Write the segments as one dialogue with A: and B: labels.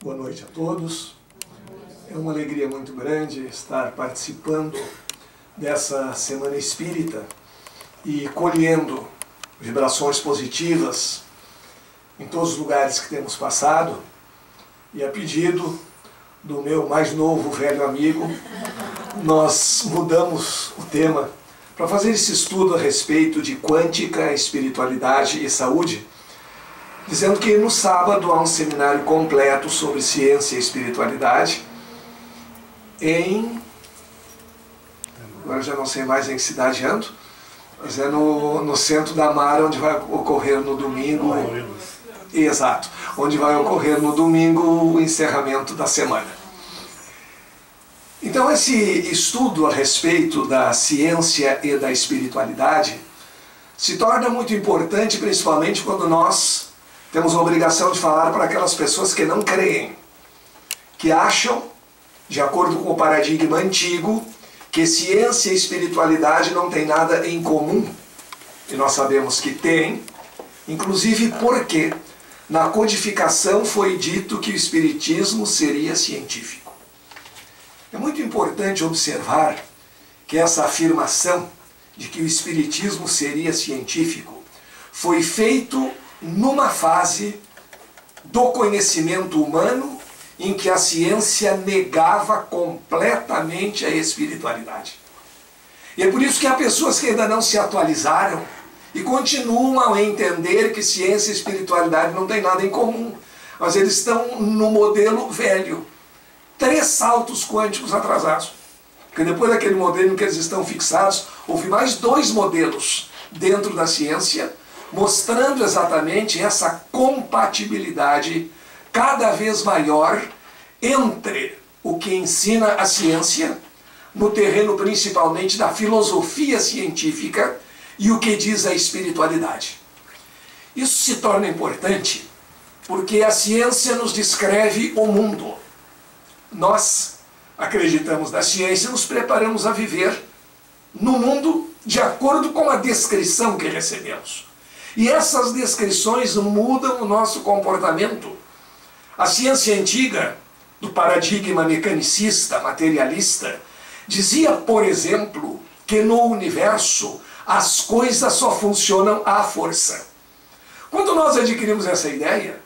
A: Boa noite a todos. É uma alegria muito grande estar participando dessa Semana Espírita e colhendo vibrações positivas em todos os lugares que temos passado. E a pedido do meu mais novo velho amigo, nós mudamos o tema para fazer esse estudo a respeito de quântica, espiritualidade e saúde, dizendo que no sábado há um seminário completo sobre ciência e espiritualidade agora já não sei mais em que cidade ando, mas é no centro da Mara, onde vai ocorrer no domingo, exato, onde vai ocorrer no domingo o encerramento da semana. Então esse estudo a respeito da ciência e da espiritualidade se torna muito importante, principalmente quando nós temos a obrigação de falar para aquelas pessoas que não creem, que acham, de acordo com o paradigma antigo, que ciência e espiritualidade não têm nada em comum. E nós sabemos que tem, inclusive porque na codificação foi dito que o espiritismo seria científico. É muito importante observar que essa afirmação de que o espiritismo seria científico foi feito numa fase do conhecimento humano em que a ciência negava completamente a espiritualidade. E é por isso que há pessoas que ainda não se atualizaram e continuam a entender que ciência e espiritualidade não têm nada em comum, mas eles estão no modelo velho, 3 saltos quânticos atrasados. Porque depois daquele modelo em que eles estão fixados, houve mais 2 modelos dentro da ciência, mostrando exatamente essa compatibilidade cada vez maior entre o que ensina a ciência, no terreno principalmente da filosofia científica, e o que diz a espiritualidade. Isso se torna importante porque a ciência nos descreve o mundo. Nós acreditamos na ciência e nos preparamos a viver no mundo de acordo com a descrição que recebemos. E essas descrições mudam o nosso comportamento. A ciência antiga, do paradigma mecanicista, materialista, dizia, por exemplo, que no universo as coisas só funcionam à força. Quando nós adquirimos essa ideia,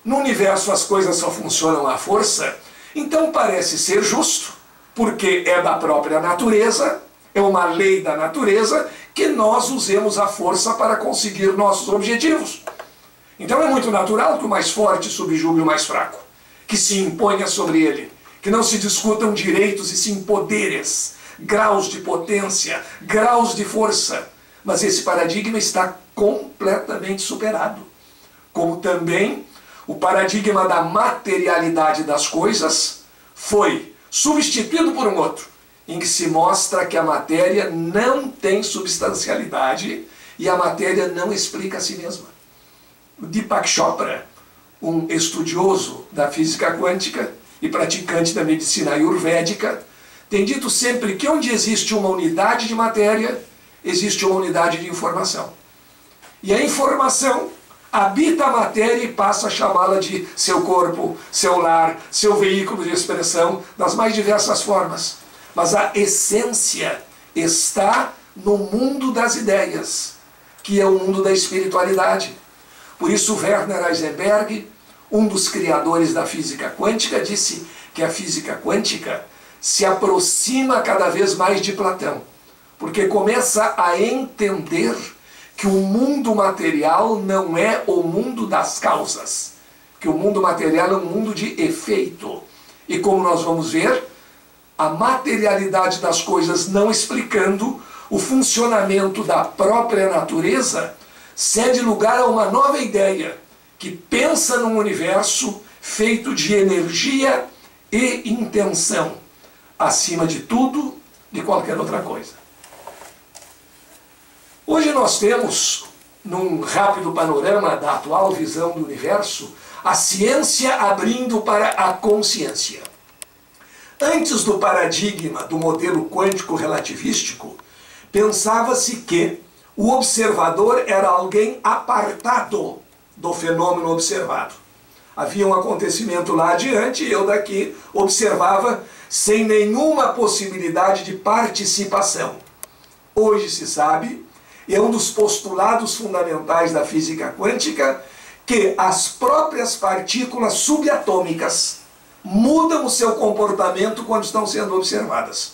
A: no universo as coisas só funcionam à força, então parece ser justo, porque é da própria natureza, é uma lei da natureza, que nós usemos a força para conseguir nossos objetivos. Então é muito natural que o mais forte subjugue o mais fraco, que se imponha sobre ele, que não se discutam direitos e sim poderes, graus de potência, graus de força. Mas esse paradigma está completamente superado. Como também o paradigma da materialidade das coisas foi substituído por um outro, em que se mostra que a matéria não tem substancialidade e a matéria não explica a si mesma. O Deepak Chopra, um estudioso da física quântica e praticante da medicina ayurvédica, tem dito sempre que onde existe uma unidade de matéria, existe uma unidade de informação. E a informação habita a matéria e passa a chamá-la de seu corpo, seu lar, seu veículo de expressão, das mais diversas formas. Mas a essência está no mundo das ideias, que é o mundo da espiritualidade. Por isso Werner Heisenberg, um dos criadores da física quântica, disse que a física quântica se aproxima cada vez mais de Platão, porque começa a entender que o mundo material não é o mundo das causas, que o mundo material é um mundo de efeito. E como nós vamos ver, a materialidade das coisas não explicando o funcionamento da própria natureza, cede lugar a uma nova ideia, que pensa num universo feito de energia e intenção, acima de tudo, de qualquer outra coisa. Hoje nós temos, num rápido panorama da atual visão do universo, a ciência abrindo para a consciência. Antes do paradigma do modelo quântico relativístico, pensava-se que o observador era alguém apartado do fenômeno observado. Havia um acontecimento lá adiante e eu daqui observava sem nenhuma possibilidade de participação. Hoje se sabe, e é um dos postulados fundamentais da física quântica, que as próprias partículas subatômicas mudam o seu comportamento quando estão sendo observadas.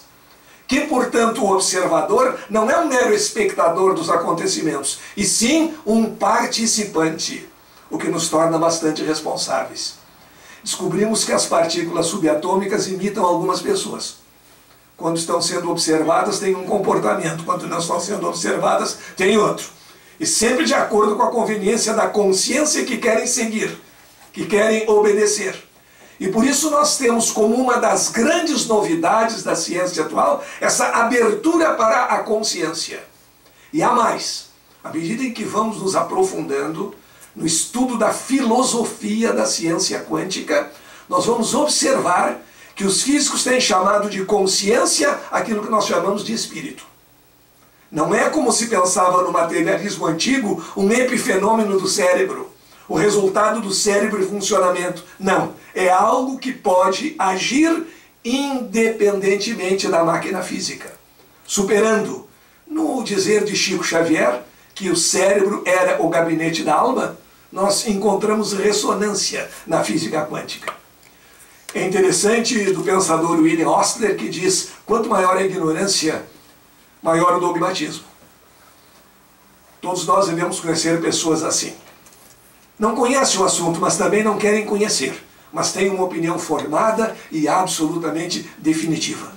A: Que, portanto, o observador não é um mero espectador dos acontecimentos, e sim um participante, o que nos torna bastante responsáveis. Descobrimos que as partículas subatômicas imitam algumas pessoas. Quando estão sendo observadas, têm um comportamento, quando não estão sendo observadas, tem outro. E sempre de acordo com a conveniência da consciência que querem seguir, que querem obedecer. E por isso nós temos como uma das grandes novidades da ciência atual essa abertura para a consciência. E há mais, à medida em que vamos nos aprofundando no estudo da filosofia da ciência quântica, nós vamos observar que os físicos têm chamado de consciência aquilo que nós chamamos de espírito. Não é como se pensava no materialismo antigo, um epifenômeno do cérebro, o resultado do cérebro em funcionamento. Não, é algo que pode agir independentemente da máquina física, superando, no dizer de Chico Xavier, que o cérebro era o gabinete da alma, nós encontramos ressonância na física quântica. É interessante do pensador William Osler que diz, quanto maior a ignorância, maior o dogmatismo. Todos nós devemos conhecer pessoas assim. Não conhecem o assunto, mas também não querem conhecer, mas têm uma opinião formada e absolutamente definitiva.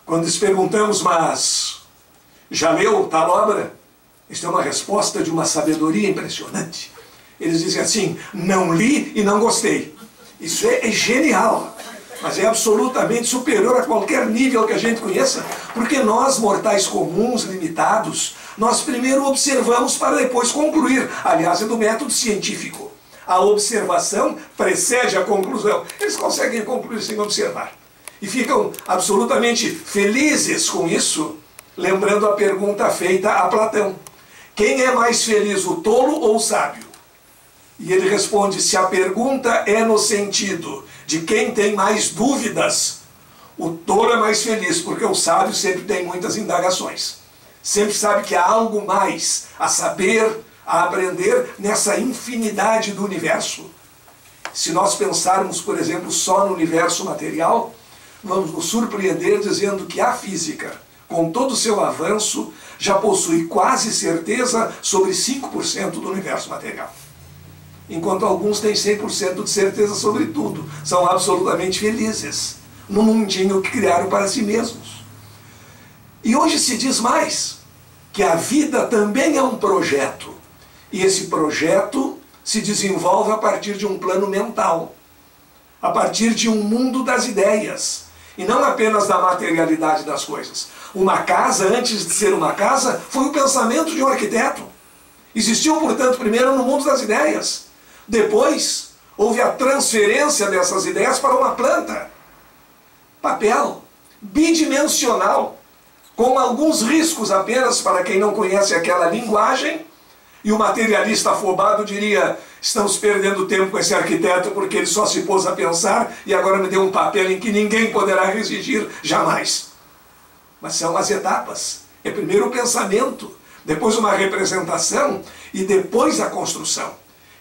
A: Quando lhes perguntamos, mas já leu tal obra? Isto é uma resposta de uma sabedoria impressionante. Eles dizem assim, não li e não gostei. Isso é genial, mas é absolutamente superior a qualquer nível que a gente conheça, porque nós, mortais comuns, limitados, nós primeiro observamos para depois concluir. Aliás, é do método científico. A observação precede a conclusão. Eles conseguem concluir sem observar. E ficam absolutamente felizes com isso, lembrando a pergunta feita a Platão. Quem é mais feliz, o tolo ou o sábio? E ele responde, se a pergunta é no sentido de quem tem mais dúvidas, o tolo é mais feliz, porque o sábio sempre tem muitas indagações. Sempre sabe que há algo mais a saber, a aprender nessa infinidade do universo. Se nós pensarmos, por exemplo, só no universo material, vamos nos surpreender dizendo que a física, com todo o seu avanço, já possui quase certeza sobre 5% do universo material. Enquanto alguns têm 100% de certeza sobre tudo, são absolutamente felizes no mundinho que criaram para si mesmos. E hoje se diz mais, que a vida também é um projeto, e esse projeto se desenvolve a partir de um plano mental, a partir de um mundo das ideias, e não apenas da materialidade das coisas. Uma casa, antes de ser uma casa, foi o pensamento de um arquiteto. Existiu, portanto, primeiro no mundo das ideias. Depois, houve a transferência dessas ideias para uma planta. Papel, bidimensional, com alguns riscos apenas para quem não conhece aquela linguagem, e o materialista afobado diria, estamos perdendo tempo com esse arquiteto porque ele só se pôs a pensar e agora me deu um papel em que ninguém poderá resistir jamais. Mas são as etapas. É primeiro o pensamento, depois uma representação e depois a construção.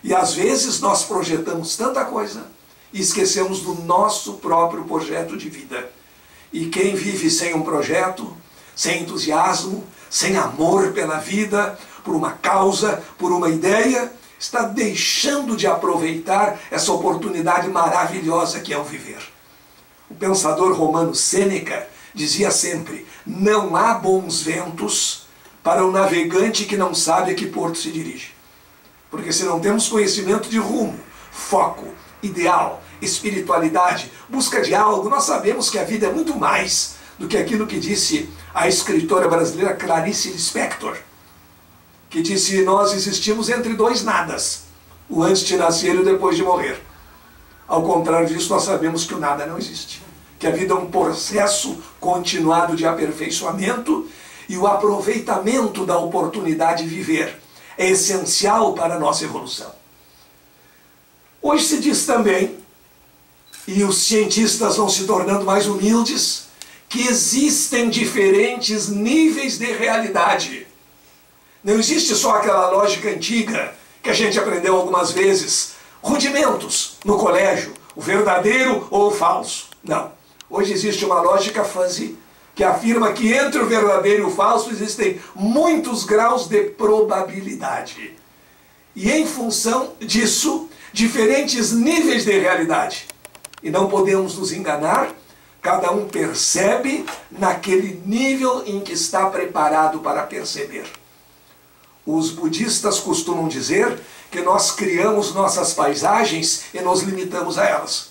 A: E às vezes nós projetamos tanta coisa e esquecemos do nosso próprio projeto de vida. E quem vive sem um projeto, sem entusiasmo, sem amor pela vida, por uma causa, por uma ideia, está deixando de aproveitar essa oportunidade maravilhosa que é o viver. O pensador romano Sêneca dizia sempre, não há bons ventos para o navegante que não sabe a que porto se dirige. Porque se não temos conhecimento de rumo, foco, ideal, espiritualidade, busca de algo, nós sabemos que a vida é muito mais do que aquilo que disse a escritora brasileira Clarice Lispector, que disse, nós existimos entre dois nadas, o antes de nascer e o depois de morrer. Ao contrário disso, nós sabemos que o nada não existe, que a vida é um processo continuado de aperfeiçoamento e o aproveitamento da oportunidade de viver é essencial para a nossa evolução. Hoje se diz também, e os cientistas vão se tornando mais humildes, que existem diferentes níveis de realidade. Não existe só aquela lógica antiga que a gente aprendeu algumas vezes, rudimentos no colégio, o verdadeiro ou o falso. Não. Hoje existe uma lógica fuzzy que afirma que entre o verdadeiro e o falso existem muitos graus de probabilidade. E em função disso, diferentes níveis de realidade. E não podemos nos enganar, cada um percebe naquele nível em que está preparado para perceber. Os budistas costumam dizer que nós criamos nossas paisagens e nos limitamos a elas.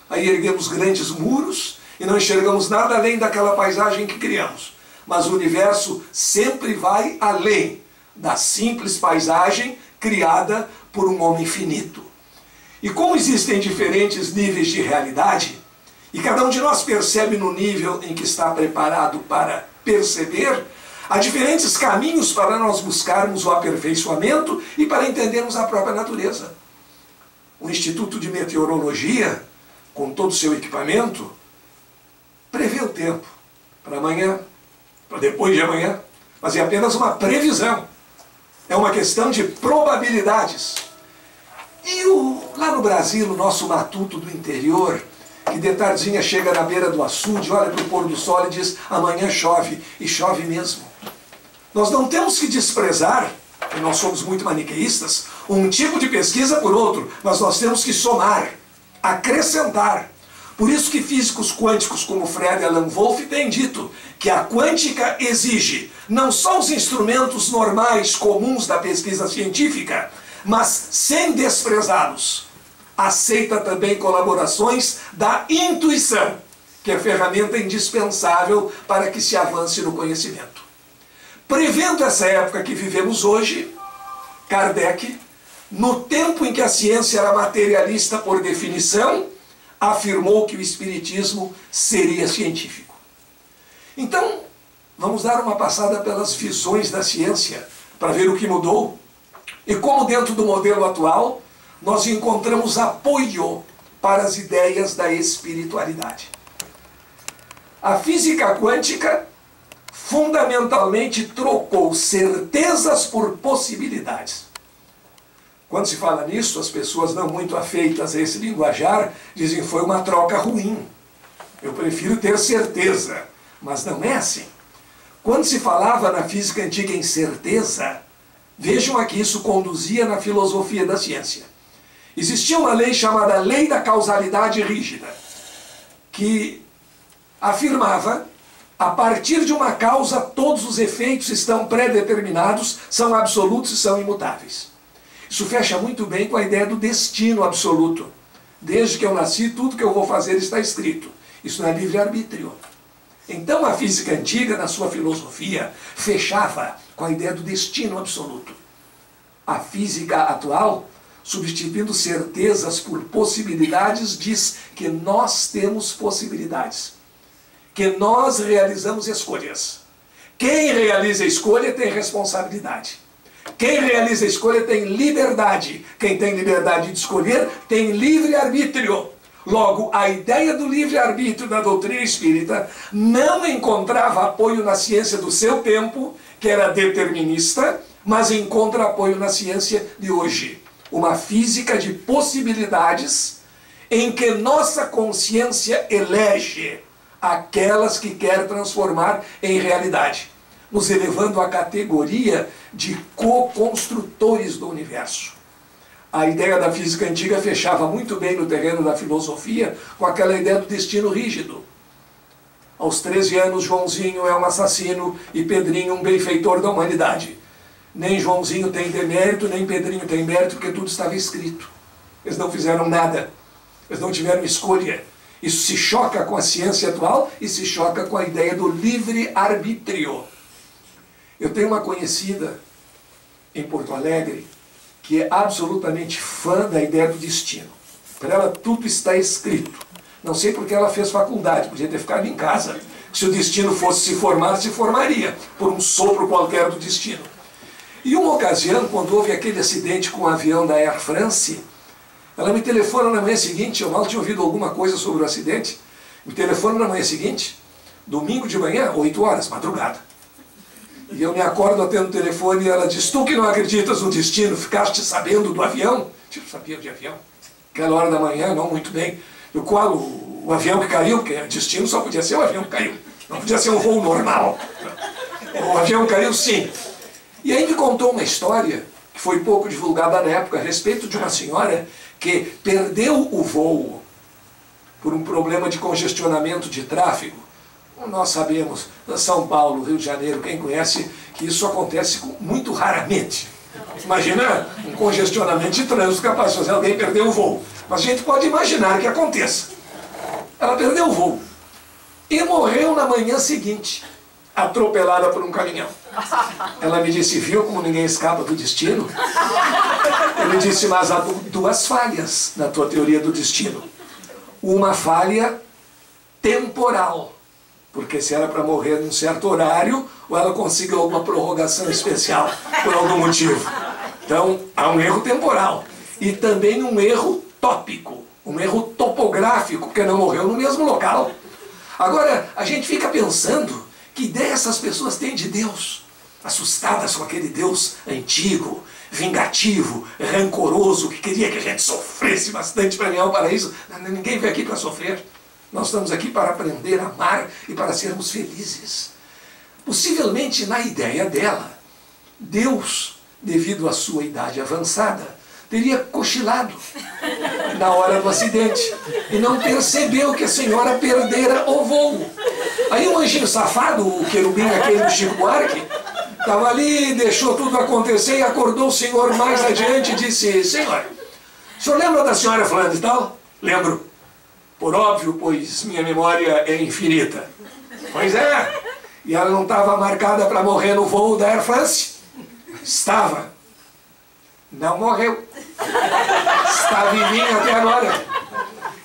A: Aí erguemos grandes muros e não enxergamos nada além daquela paisagem que criamos. Mas o universo sempre vai além da simples paisagem criada por um homem finito. E como existem diferentes níveis de realidade, e cada um de nós percebe no nível em que está preparado para perceber, há diferentes caminhos para nós buscarmos o aperfeiçoamento e para entendermos a própria natureza. O Instituto de Meteorologia, com todo o seu equipamento, prevê o tempo para amanhã, para depois de amanhã, mas é apenas uma previsão. É uma questão de probabilidades. E lá no Brasil, o nosso matuto do interior, que de tardinha chega na beira do açude, olha para o pôr do sol e diz, amanhã chove, e chove mesmo. Nós não temos que desprezar, e nós somos muito maniqueístas, um tipo de pesquisa por outro, mas nós temos que somar, acrescentar. Por isso que físicos quânticos como Fred e Alan Wolf têm dito que a quântica exige não só os instrumentos normais, comuns da pesquisa científica, mas sem desprezá-los. Aceita também colaborações da intuição, que é ferramenta indispensável para que se avance no conhecimento. Prevendo essa época que vivemos hoje, Kardec, no tempo em que a ciência era materialista por definição, afirmou que o espiritismo seria científico. Então, vamos dar uma passada pelas visões da ciência, para ver o que mudou, e como dentro do modelo atual, nós encontramos apoio para as ideias da espiritualidade. A física quântica fundamentalmente trocou certezas por possibilidades. Quando se fala nisso, as pessoas não muito afeitas a esse linguajar dizem que foi uma troca ruim. Eu prefiro ter certeza, mas não é assim. Quando se falava na física antiga em certeza, vejam a que isso conduzia na filosofia da ciência. Existia uma lei chamada Lei da Causalidade Rígida, que afirmava, a partir de uma causa, todos os efeitos estão pré-determinados, são absolutos e são imutáveis. Isso fecha muito bem com a ideia do destino absoluto. Desde que eu nasci, tudo que eu vou fazer está escrito. Isso não é livre-arbítrio. Então a física antiga, na sua filosofia, fechava com a ideia do destino absoluto. A física atual, substituindo certezas por possibilidades, diz que nós temos possibilidades. Que nós realizamos escolhas. Quem realiza a escolha tem responsabilidade. Quem realiza a escolha tem liberdade. Quem tem liberdade de escolher tem livre-arbítrio. Logo, a ideia do livre-arbítrio da doutrina espírita não encontrava apoio na ciência do seu tempo, que era determinista, mas encontra apoio na ciência de hoje. Uma física de possibilidades em que nossa consciência elege aquelas que quer transformar em realidade, nos elevando à categoria de co-construtores do universo. A ideia da física antiga fechava muito bem no terreno da filosofia com aquela ideia do destino rígido. Aos 13 anos, Joãozinho é um assassino e Pedrinho um benfeitor da humanidade. Nem Joãozinho tem demérito, nem Pedrinho tem mérito, porque tudo estava escrito. Eles não fizeram nada. Eles não tiveram escolha. Isso se choca com a ciência atual e se choca com a ideia do livre-arbítrio. Eu tenho uma conhecida em Porto Alegre que é absolutamente fã da ideia do destino. Para ela tudo está escrito. Não sei porque ela fez faculdade, podia ter ficado em casa. Se o destino fosse se formar, se formaria, por um sopro qualquer do destino. E uma ocasião, quando houve aquele acidente com o avião da Air France, Ela me telefona na manhã seguinte, eu mal tinha ouvido alguma coisa sobre o acidente, me telefona na manhã seguinte, domingo de manhã, 8 horas, madrugada. E eu me acordo atendo o telefone e ela diz, tu que não acreditas no destino, ficaste sabendo do avião? Tipo, sabia de avião? Aquela hora da manhã, não muito bem. Eu colo o avião que caiu, porque destino só podia ser o avião que caiu. Não podia ser um voo normal. O avião caiu, sim. E aí me contou uma história, que foi pouco divulgada na época, a respeito de uma senhora que perdeu o voo por um problema de congestionamento de tráfego. Nós sabemos, São Paulo, Rio de Janeiro, quem conhece, que isso acontece muito raramente. Imagina um congestionamento de trânsito capaz de fazer alguém perder o voo. Mas a gente pode imaginar que aconteça. Ela perdeu o voo e morreu na manhã seguinte, atropelada por um caminhão. Ela me disse, viu como ninguém escapa do destino? Ele disse, mas há duas falhas na tua teoria do destino. Uma falha temporal, porque se era para morrer num certo horário, ou ela conseguiu alguma prorrogação especial, por algum motivo. Então, há um erro temporal. E também um erro tópico, um erro topográfico, porque não morreu no mesmo local. Agora, a gente fica pensando, que ideia essas pessoas têm de Deus? Assustadas com aquele Deus antigo, vingativo, rancoroso, que queria que a gente sofresse bastante para ganhar o paraíso. Ninguém veio aqui para sofrer. Nós estamos aqui para aprender a amar e para sermos felizes. Possivelmente, na ideia dela, Deus, devido à sua idade avançada, teria cochilado na hora do acidente e não percebeu que a senhora perdera o voo. Aí o anjinho safado, o querubim aquele do Chico Buarque, estava ali, deixou tudo acontecer e acordou o senhor mais adiante e disse, senhor, o senhor lembra da senhora fulana e tal? Lembro. Por óbvio, pois minha memória é infinita. Pois é. E ela não estava marcada para morrer no voo da Air France? Estava. Não morreu. Está vivinha até agora.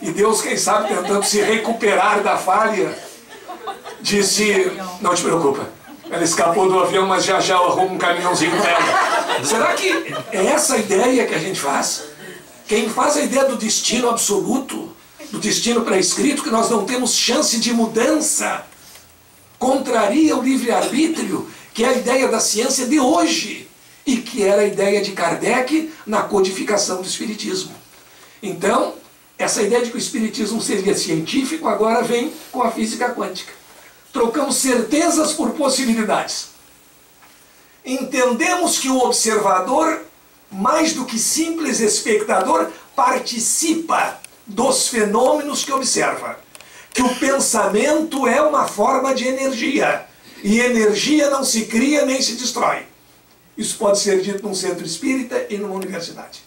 A: E Deus, quem sabe, tentando se recuperar da falha, disse, não te preocupa, ela escapou do avião, mas já já eu arrumo um caminhãozinho para ela. Será que é essa a ideia que a gente faz? Quem faz a ideia do destino absoluto, do destino pré-escrito, que nós não temos chance de mudança, contraria o livre-arbítrio, que é a ideia da ciência de hoje, e que era a ideia de Kardec na codificação do Espiritismo. Então, essa ideia de que o Espiritismo seria científico agora vem com a física quântica. Trocamos certezas por possibilidades. Entendemos que o observador, mais do que simples espectador, participa dos fenômenos que observa. Que o pensamento é uma forma de energia. E energia não se cria nem se destrói. Isso pode ser dito num centro espírita e numa universidade.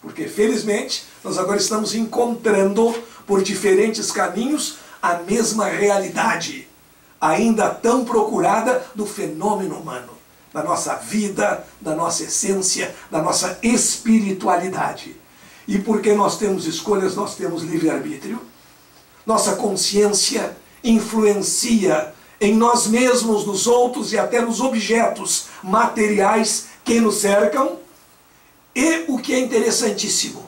A: Porque, felizmente, nós agora estamos encontrando, por diferentes caminhos, a mesma realidade, ainda tão procurada, do fenômeno humano, da nossa vida, da nossa essência, da nossa espiritualidade. E porque nós temos escolhas, nós temos livre-arbítrio. Nossa consciência influencia em nós mesmos, nos outros e até nos objetos materiais que nos cercam. E o que é interessantíssimo,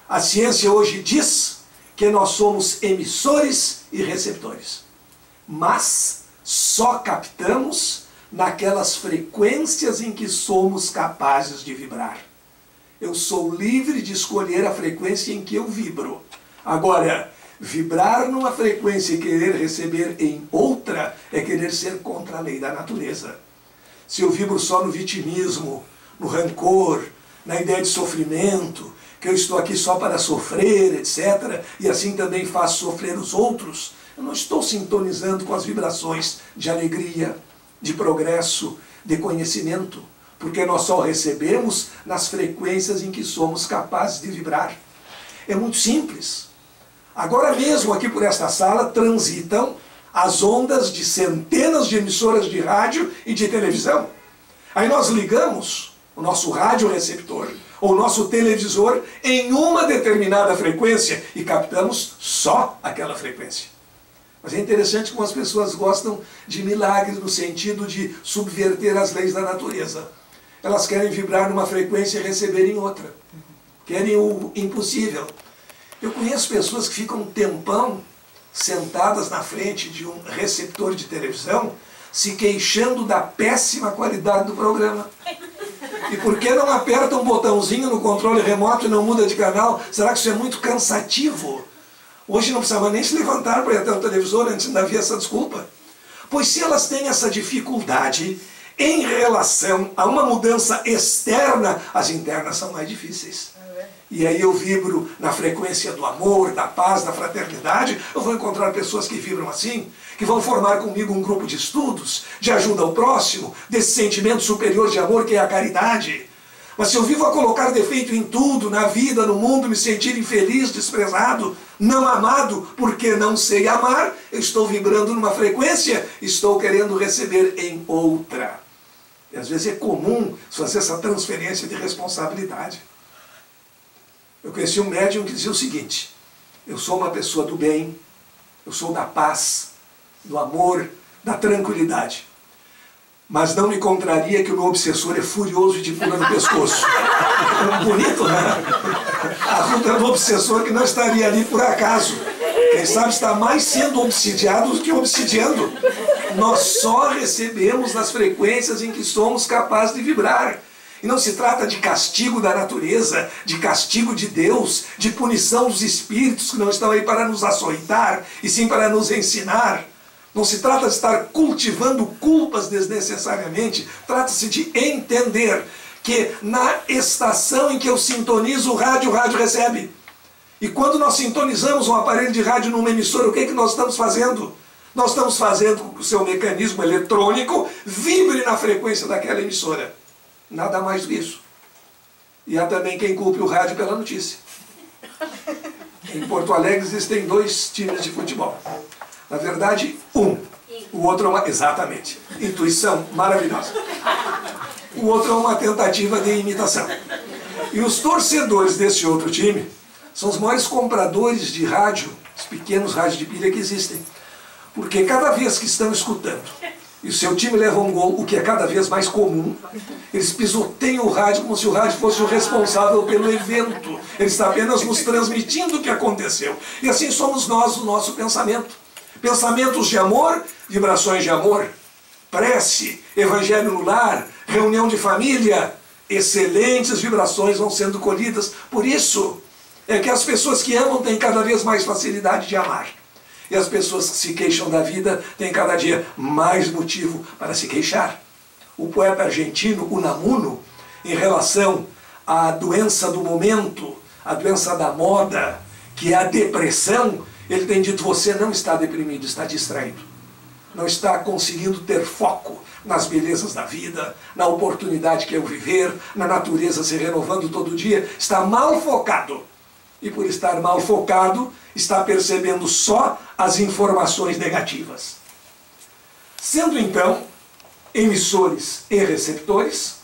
A: a ciência hoje diz que nós somos emissores e receptores, mas só captamos naquelas frequências em que somos capazes de vibrar. Eu sou livre de escolher a frequência em que eu vibro. Agora, vibrar numa frequência e querer receber em outra é querer ser contra a lei da natureza. Se eu vibro só no vitimismo, no rancor, na ideia de sofrimento, que eu estou aqui só para sofrer, etc., e assim também faço sofrer os outros, eu não estou sintonizando com as vibrações de alegria, de progresso, de conhecimento, porque nós só recebemos nas frequências em que somos capazes de vibrar. É muito simples. Agora mesmo aqui por esta sala transitam as ondas de centenas de emissoras de rádio e de televisão. Aí nós ligamos o nosso radioreceptor ou o nosso televisor em uma determinada frequência e captamos só aquela frequência. Mas é interessante como as pessoas gostam de milagres no sentido de subverter as leis da natureza. Elas querem vibrar numa frequência e receber em outra. querem o impossível. Eu conheço pessoas que ficam um tempão sentadas na frente de um receptor de televisão, se queixando da péssima qualidade do programa. E por que não aperta um botãozinho no controle remoto e não muda de canal? Será que isso é muito cansativo? Hoje não precisava nem se levantar para ir até o televisor, antes ainda havia essa desculpa. Pois se elas têm essa dificuldade em relação a uma mudança externa, as internas são mais difíceis. E aí eu vibro na frequência do amor, da paz, da fraternidade. Eu vou encontrar pessoas que vibram assim, que vão formar comigo um grupo de estudos, de ajuda ao próximo, desse sentimento superior de amor que é a caridade. Mas se eu vivo a colocar defeito em tudo, na vida, no mundo, me sentir infeliz, desprezado, não amado, porque não sei amar, eu estou vibrando numa frequência, estou querendo receber em outra. E às vezes é comum fazer essa transferência de responsabilidade. Eu conheci um médium que dizia o seguinte: eu sou uma pessoa do bem, eu sou da paz, do amor, da tranquilidade. Mas não me contraria que o meu obsessor é furioso e te pula no pescoço. Bonito, né? A ruta do obsessor que não estaria ali por acaso. Quem sabe está mais sendo obsidiado do que obsidiando. Nós só recebemos nas frequências em que somos capazes de vibrar. E não se trata de castigo da natureza, de castigo de Deus, de punição dos espíritos que não estão aí para nos açoitar, e sim para nos ensinar. Não se trata de estar cultivando culpas desnecessariamente, trata-se de entender que na estação em que eu sintonizo o rádio recebe. E quando nós sintonizamos um aparelho de rádio numa emissora, o que é que nós estamos fazendo? Nós estamos fazendo com que o seu mecanismo eletrônico vibre na frequência daquela emissora. Nada mais do que isso. E há também quem culpe o rádio pela notícia. Em Porto Alegre existem 2 times de futebol. Na verdade, um. O outro é uma... Exatamente. Intuição maravilhosa. O outro é uma tentativa de imitação. E os torcedores desse outro time são os maiores compradores de rádio, os pequenos rádios de pilha que existem. Porque cada vez que estão escutando e o seu time leva um gol, o que é cada vez mais comum, eles pisoteiam o rádio como se o rádio fosse o responsável pelo evento. Ele está apenas nos transmitindo o que aconteceu. E assim somos nós, o nosso pensamento. Pensamentos de amor, vibrações de amor, prece, evangelho no lar, reunião de família, excelentes vibrações vão sendo colhidas. Por isso é que as pessoas que amam têm cada vez mais facilidade de amar. E as pessoas que se queixam da vida têm cada dia mais motivo para se queixar. O poeta argentino Unamuno, em relação à doença do momento, a doença da moda, que é a depressão, ele tem dito: você não está deprimido, está distraído. Não está conseguindo ter foco nas belezas da vida, na oportunidade que é o viver, na natureza se renovando todo dia. Está mal focado. E por estar mal focado, está percebendo só as informações negativas. Sendo então emissores e receptores,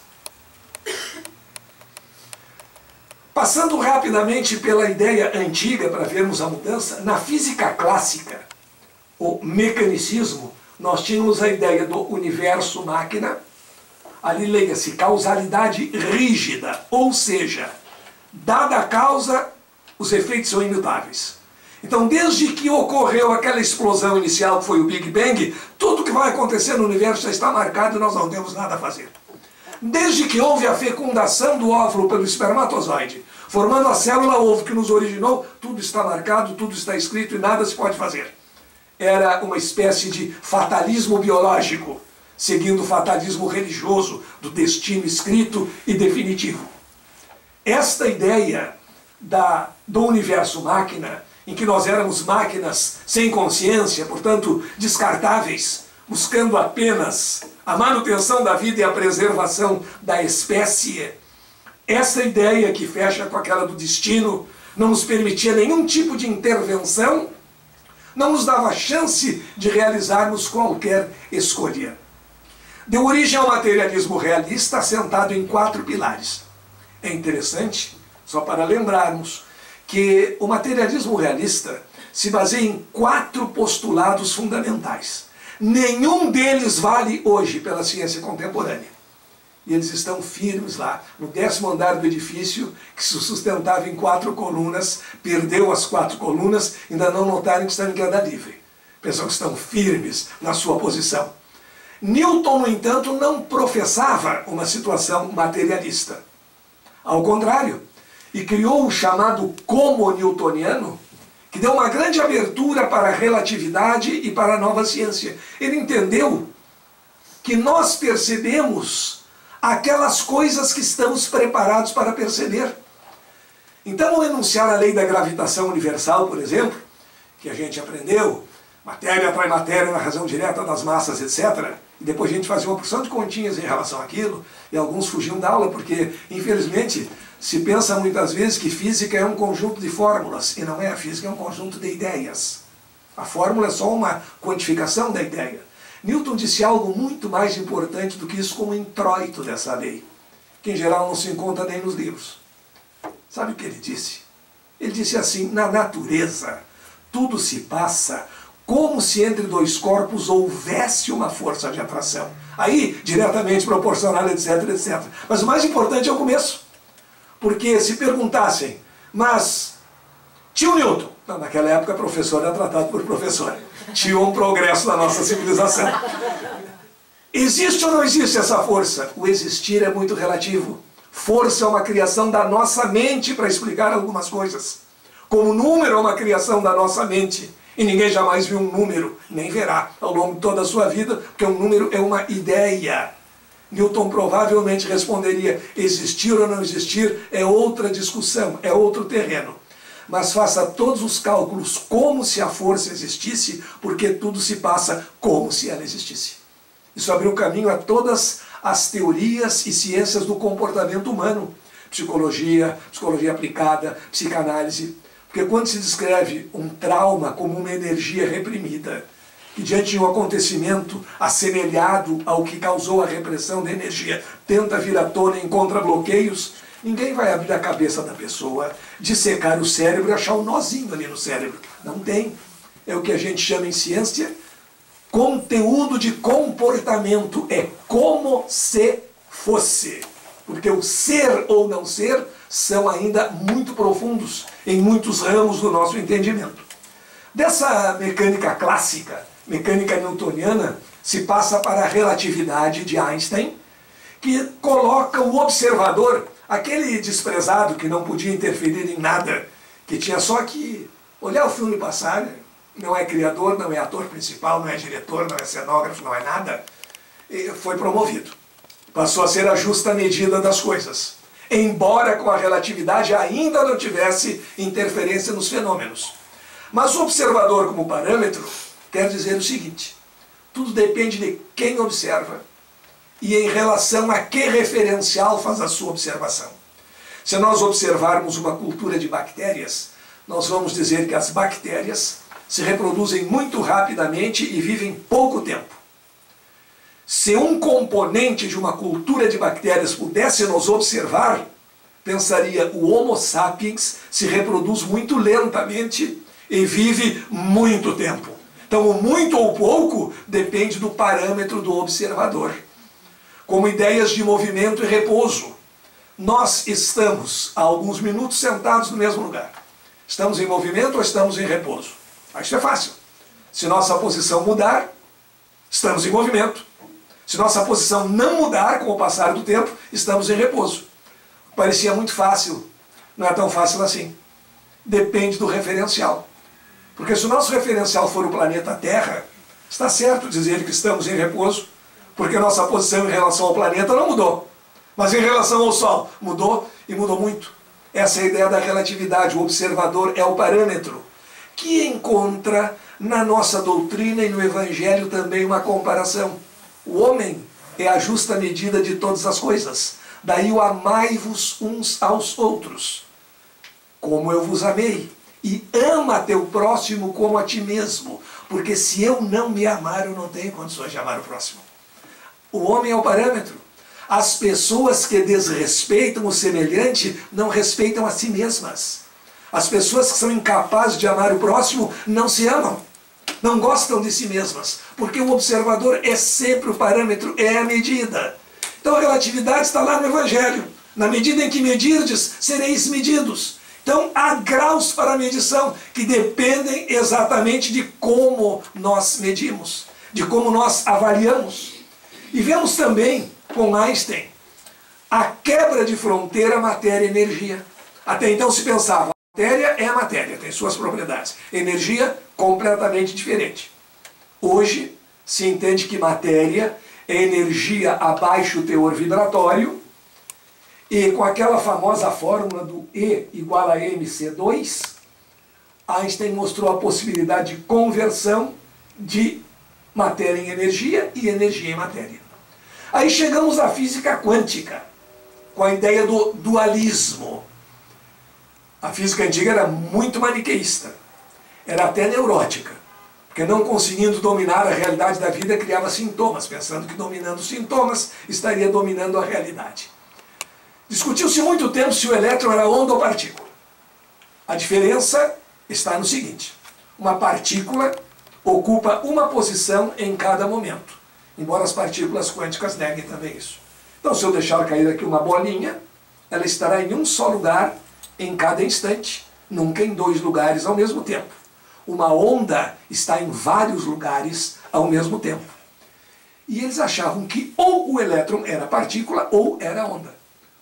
A: passando rapidamente pela ideia antiga para vermos a mudança, na física clássica, o mecanicismo, nós tínhamos a ideia do universo-máquina, ali leia-se causalidade rígida, ou seja, dada a causa, os efeitos são imutáveis. Então, desde que ocorreu aquela explosão inicial, que foi o Big Bang, tudo que vai acontecer no universo já está marcado e nós não temos nada a fazer. Desde que houve a fecundação do óvulo pelo espermatozoide, formando a célula ovo que nos originou, tudo está marcado, tudo está escrito e nada se pode fazer. Era uma espécie de fatalismo biológico, seguindo o fatalismo religioso do destino escrito e definitivo. Esta ideia do universo-máquina, em que nós éramos máquinas sem consciência, portanto descartáveis, buscando apenas a manutenção da vida e a preservação da espécie, essa ideia que fecha com aquela do destino não nos permitia nenhum tipo de intervenção, não nos dava chance de realizarmos qualquer escolha. Deu origem ao materialismo realista assentado em 4 pilares. É interessante, só para lembrarmos, que o materialismo realista se baseia em 4 postulados fundamentais. Nenhum deles vale hoje pela ciência contemporânea. E eles estão firmes lá, no 10º andar do edifício, que se sustentava em 4 colunas, perdeu as 4 colunas, ainda não notaram que estão em queda livre. Pensam que estão firmes na sua posição. Newton, no entanto, não professava uma situação materialista. Ao contrário, e criou o chamado como newtoniano, que deu uma grande abertura para a relatividade e para a nova ciência. Ele entendeu que nós percebemos aquelas coisas que estamos preparados para perceber. Então, ao enunciar a lei da gravitação universal, por exemplo, que a gente aprendeu, matéria atrai matéria na razão direta das massas, etc., e depois a gente fazia uma porção de continhas em relação àquilo, e alguns fugiam da aula, porque, infelizmente, se pensa muitas vezes que física é um conjunto de fórmulas, e não é. A física é um conjunto de ideias. A fórmula é só uma quantificação da ideia. Newton disse algo muito mais importante do que isso como introito dessa lei, que em geral não se encontra nem nos livros. Sabe o que ele disse? Ele disse assim: na natureza, tudo se passa como se entre 2 corpos houvesse uma força de atração. Aí, diretamente proporcional, etc, etc. Mas o mais importante é o começo. Porque se perguntassem, mas tio Newton, não, naquela época professor era tratado por professor, tinha um progresso da nossa civilização. Existe ou não existe essa força? O existir é muito relativo. Força é uma criação da nossa mente para explicar algumas coisas. Como número é uma criação da nossa mente. E ninguém jamais viu um número, nem verá ao longo de toda a sua vida, porque um número é uma ideia. Newton provavelmente responderia: existir ou não existir é outra discussão, é outro terreno. Mas faça todos os cálculos como se a força existisse, porque tudo se passa como se ela existisse. Isso abriu caminho a todas as teorias e ciências do comportamento humano. Psicologia, psicologia aplicada, psicanálise. Porque quando se descreve um trauma como uma energia reprimida, que diante de um acontecimento assemelhado ao que causou a repressão da energia, tenta vir à tona e encontra bloqueios, ninguém vai abrir a cabeça da pessoa, dissecar o cérebro e achar um nozinho ali no cérebro. Não tem. É o que a gente chama em ciência conteúdo de comportamento. É como se fosse. Porque o ser ou não ser são ainda muito profundos em muitos ramos do nosso entendimento. Dessa mecânica clássica, mecânica newtoniana, se passa para a relatividade de Einstein, que coloca o observador, aquele desprezado que não podia interferir em nada, que tinha só que olhar o filme passar, não é criador, não é ator principal, não é diretor, não é cenógrafo, não é nada, e foi promovido. Passou a ser a justa medida das coisas, embora com a relatividade ainda não tivesse interferência nos fenômenos. Mas o observador como parâmetro quer dizer o seguinte: tudo depende de quem observa e em relação a que referencial faz a sua observação. Se nós observarmos uma cultura de bactérias, nós vamos dizer que as bactérias se reproduzem muito rapidamente e vivem pouco tempo. Se um componente de uma cultura de bactérias pudesse nos observar, pensaria: o Homo sapiens se reproduz muito lentamente e vive muito tempo. Então, o muito ou pouco depende do parâmetro do observador. Como ideias de movimento e repouso, nós estamos há alguns minutos sentados no mesmo lugar. Estamos em movimento ou estamos em repouso? Isso é fácil. Se nossa posição mudar, estamos em movimento. Se nossa posição não mudar com o passar do tempo, estamos em repouso. Parecia muito fácil, não é tão fácil assim. Depende do referencial. Porque se o nosso referencial for o planeta Terra, está certo dizer que estamos em repouso, porque nossa posição em relação ao planeta não mudou. Mas em relação ao Sol, mudou e mudou muito. Essa é a ideia da relatividade. O observador é o parâmetro, que encontra na nossa doutrina e no Evangelho também uma comparação. O homem é a justa medida de todas as coisas. Daí o amai-vos uns aos outros, como eu vos amei. E ama teu próximo como a ti mesmo. Porque se eu não me amar, eu não tenho condições de amar o próximo. O homem é o parâmetro. As pessoas que desrespeitam o semelhante não respeitam a si mesmas. As pessoas que são incapazes de amar o próximo não se amam. Não gostam de si mesmas. Porque o observador é sempre o parâmetro, é a medida. Então a relatividade está lá no Evangelho. Na medida em que medirdes, sereis medidos. Então há graus para a medição que dependem exatamente de como nós medimos, de como nós avaliamos. E vemos também com Einstein a quebra de fronteira matéria-energia. Até então se pensava, matéria é a matéria, tem suas propriedades. Energia, completamente diferente. Hoje se entende que matéria é energia abaixo do teor vibratório, e com aquela famosa fórmula do E igual a mc2, Einstein mostrou a possibilidade de conversão de matéria em energia e energia em matéria. Aí chegamos à física quântica, com a ideia do dualismo. A física antiga era muito maniqueísta, era até neurótica, porque não conseguindo dominar a realidade da vida, criava sintomas, pensando que dominando os sintomas estaria dominando a realidade. Discutiu-se muito tempo se o elétron era onda ou partícula. A diferença está no seguinte: uma partícula ocupa uma posição em cada momento, embora as partículas quânticas neguem também isso. Então, se eu deixar cair aqui uma bolinha, ela estará em um só lugar em cada instante, nunca em dois lugares ao mesmo tempo. Uma onda está em vários lugares ao mesmo tempo. E eles achavam que ou o elétron era partícula ou era onda,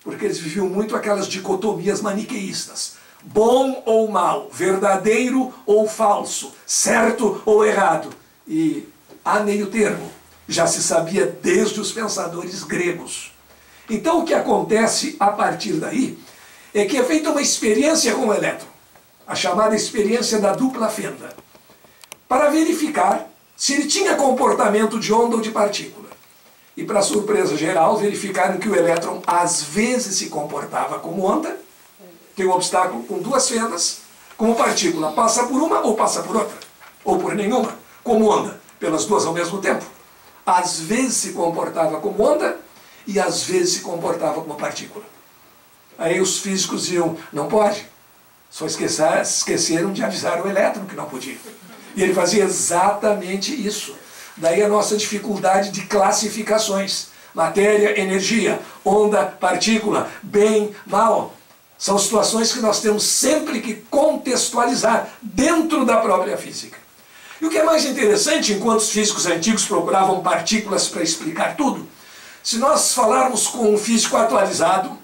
A: porque eles viviam muito aquelas dicotomias maniqueístas. Bom ou mal, verdadeiro ou falso, certo ou errado. E há meio termo. Já se sabia desde os pensadores gregos. Então o que acontece a partir daí é que é feita uma experiência com o elétron, a chamada experiência da dupla fenda, para verificar se ele tinha comportamento de onda ou de partícula. E para surpresa geral, verificaram que o elétron às vezes se comportava como onda, tem um obstáculo com duas fendas, como partícula, passa por uma ou passa por outra, ou por nenhuma, como onda, pelas duas ao mesmo tempo. Às vezes se comportava como onda e às vezes se comportava como partícula. Aí os físicos diziam, não pode, só esqueceram de avisar o elétron que não podia. E ele fazia exatamente isso. Daí a nossa dificuldade de classificações. Matéria, energia, onda, partícula, bem, mal. São situações que nós temos sempre que contextualizar dentro da própria física. E o que é mais interessante, enquanto os físicos antigos procuravam partículas para explicar tudo, se nós falarmos com um físico atualizado,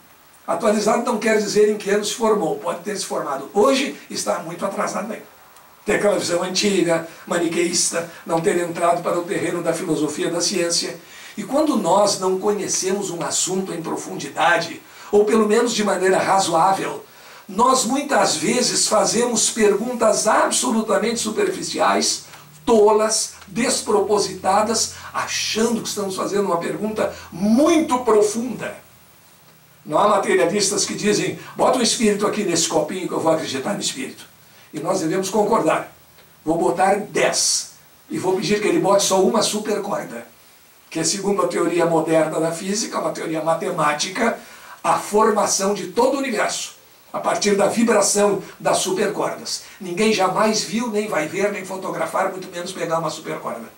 A: atualizado não quer dizer em que ano se formou, pode ter se formado hoje, está muito atrasado ainda. Tem aquela visão antiga, maniqueísta, não ter entrado para o terreno da filosofia da ciência. E quando nós não conhecemos um assunto em profundidade, ou pelo menos de maneira razoável, nós muitas vezes fazemos perguntas absolutamente superficiais, tolas, despropositadas, achando que estamos fazendo uma pergunta muito profunda. Não há materialistas que dizem, bota o espírito aqui nesse copinho que eu vou acreditar no espírito. E nós devemos concordar. Vou botar 10. E vou pedir que ele bote só uma supercorda. Que é, segundo a teoria moderna da física, uma teoria matemática, a formação de todo o universo, a partir da vibração das supercordas. Ninguém jamais viu, nem vai ver, nem fotografar, muito menos pegar uma supercorda.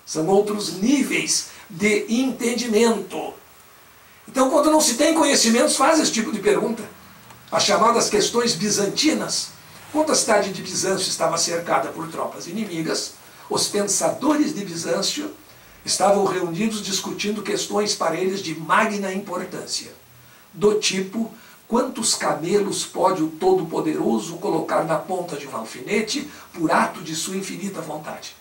A: São outros níveis de entendimento. Então, quando não se tem conhecimentos, faz esse tipo de pergunta. As chamadas questões bizantinas. Quando a cidade de Bizâncio estava cercada por tropas inimigas, os pensadores de Bizâncio estavam reunidos discutindo questões para eles de magna importância, do tipo, quantos camelos pode o Todo-Poderoso colocar na ponta de um alfinete por ato de sua infinita vontade?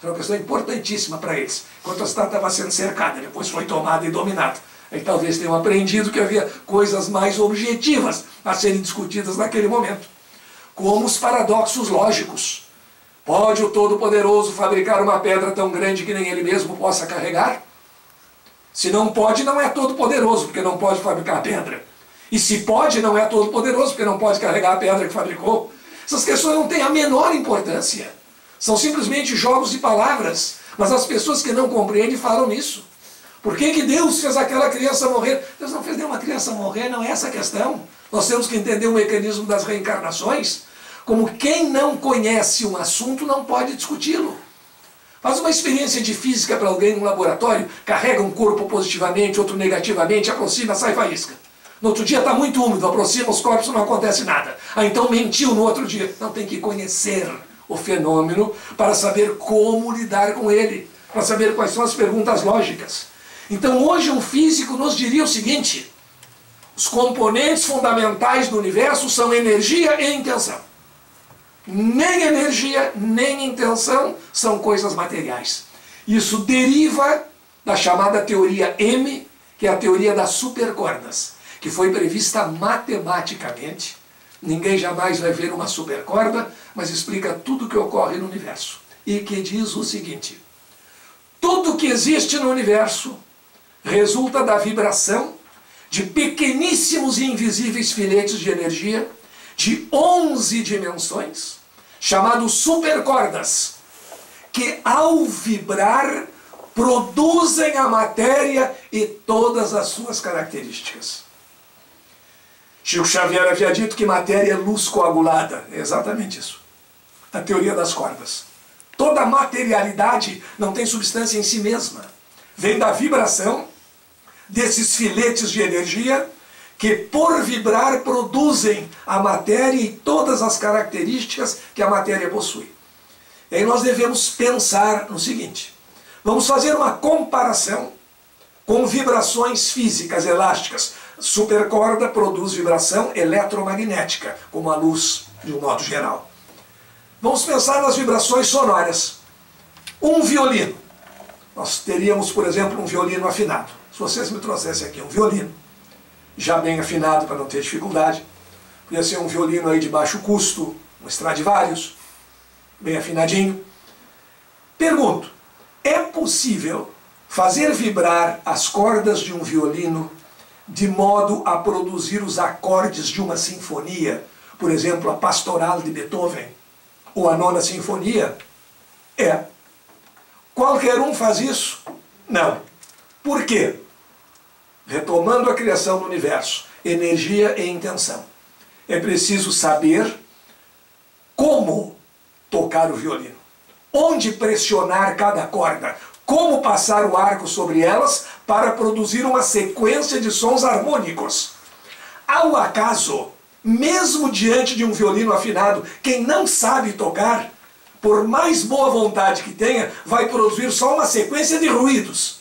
A: Era uma questão importantíssima para eles, enquanto a cidade estava sendo cercada, depois foi tomada e dominada. Aí talvez tenham aprendido que havia coisas mais objetivas a serem discutidas naquele momento, como os paradoxos lógicos. Pode o Todo-Poderoso fabricar uma pedra tão grande que nem ele mesmo possa carregar? Se não pode, não é Todo-Poderoso, porque não pode fabricar a pedra. E se pode, não é Todo-Poderoso, porque não pode carregar a pedra que fabricou. Essas questões não têm a menor importância. São simplesmente jogos de palavras. Mas as pessoas que não compreendem falam nisso. Por que Deus fez aquela criança morrer? Deus não fez nenhuma criança morrer, não é essa a questão. Nós temos que entender o mecanismo das reencarnações. Como quem não conhece um assunto não pode discuti-lo. Faz uma experiência de física para alguém no laboratório, carrega um corpo positivamente, outro negativamente, aproxima, sai faísca. No outro dia está muito úmido, aproxima os corpos, não acontece nada. Então mentiu no outro dia. Não, tem que conhecer o fenômeno para saber como lidar com ele, para saber quais são as perguntas lógicas. Então hoje um físico nos diria o seguinte: os componentes fundamentais do universo são energia e intenção. Nem energia, nem intenção são coisas materiais. Isso deriva da chamada teoria M, que é a teoria das supercordas, que foi prevista matematicamente. Ninguém jamais vai ver uma supercorda, mas explica tudo o que ocorre no universo. E que diz o seguinte: tudo que existe no universo resulta da vibração de pequeníssimos e invisíveis filetes de energia de 11 dimensões, chamados supercordas, que ao vibrar produzem a matéria e todas as suas características. Chico Xavier havia dito que matéria é luz coagulada. É exatamente isso. A teoria das cordas. Toda materialidade não tem substância em si mesma. Vem da vibração desses filetes de energia que, por vibrar, produzem a matéria e todas as características que a matéria possui. E aí nós devemos pensar no seguinte: vamos fazer uma comparação com vibrações físicas elásticas. Supercorda produz vibração eletromagnética, como a luz, de um modo geral. Vamos pensar nas vibrações sonoras. Um violino. Nós teríamos, por exemplo, um violino afinado. Se vocês me trouxessem aqui um violino, já bem afinado para não ter dificuldade, podia ser um violino aí de baixo custo, um Stradivarius, bem afinadinho. Pergunto: é possível fazer vibrar as cordas de um violino de modo a produzir os acordes de uma sinfonia, por exemplo, a Pastoral de Beethoven, ou a Nona Sinfonia? É. Qualquer um faz isso? Não. Por quê? Retomando a criação do universo, energia e intenção. É preciso saber como tocar o violino, onde pressionar cada corda, como passar o arco sobre elas para produzir uma sequência de sons harmônicos. Ao acaso, mesmo diante de um violino afinado, quem não sabe tocar, por mais boa vontade que tenha, vai produzir só uma sequência de ruídos,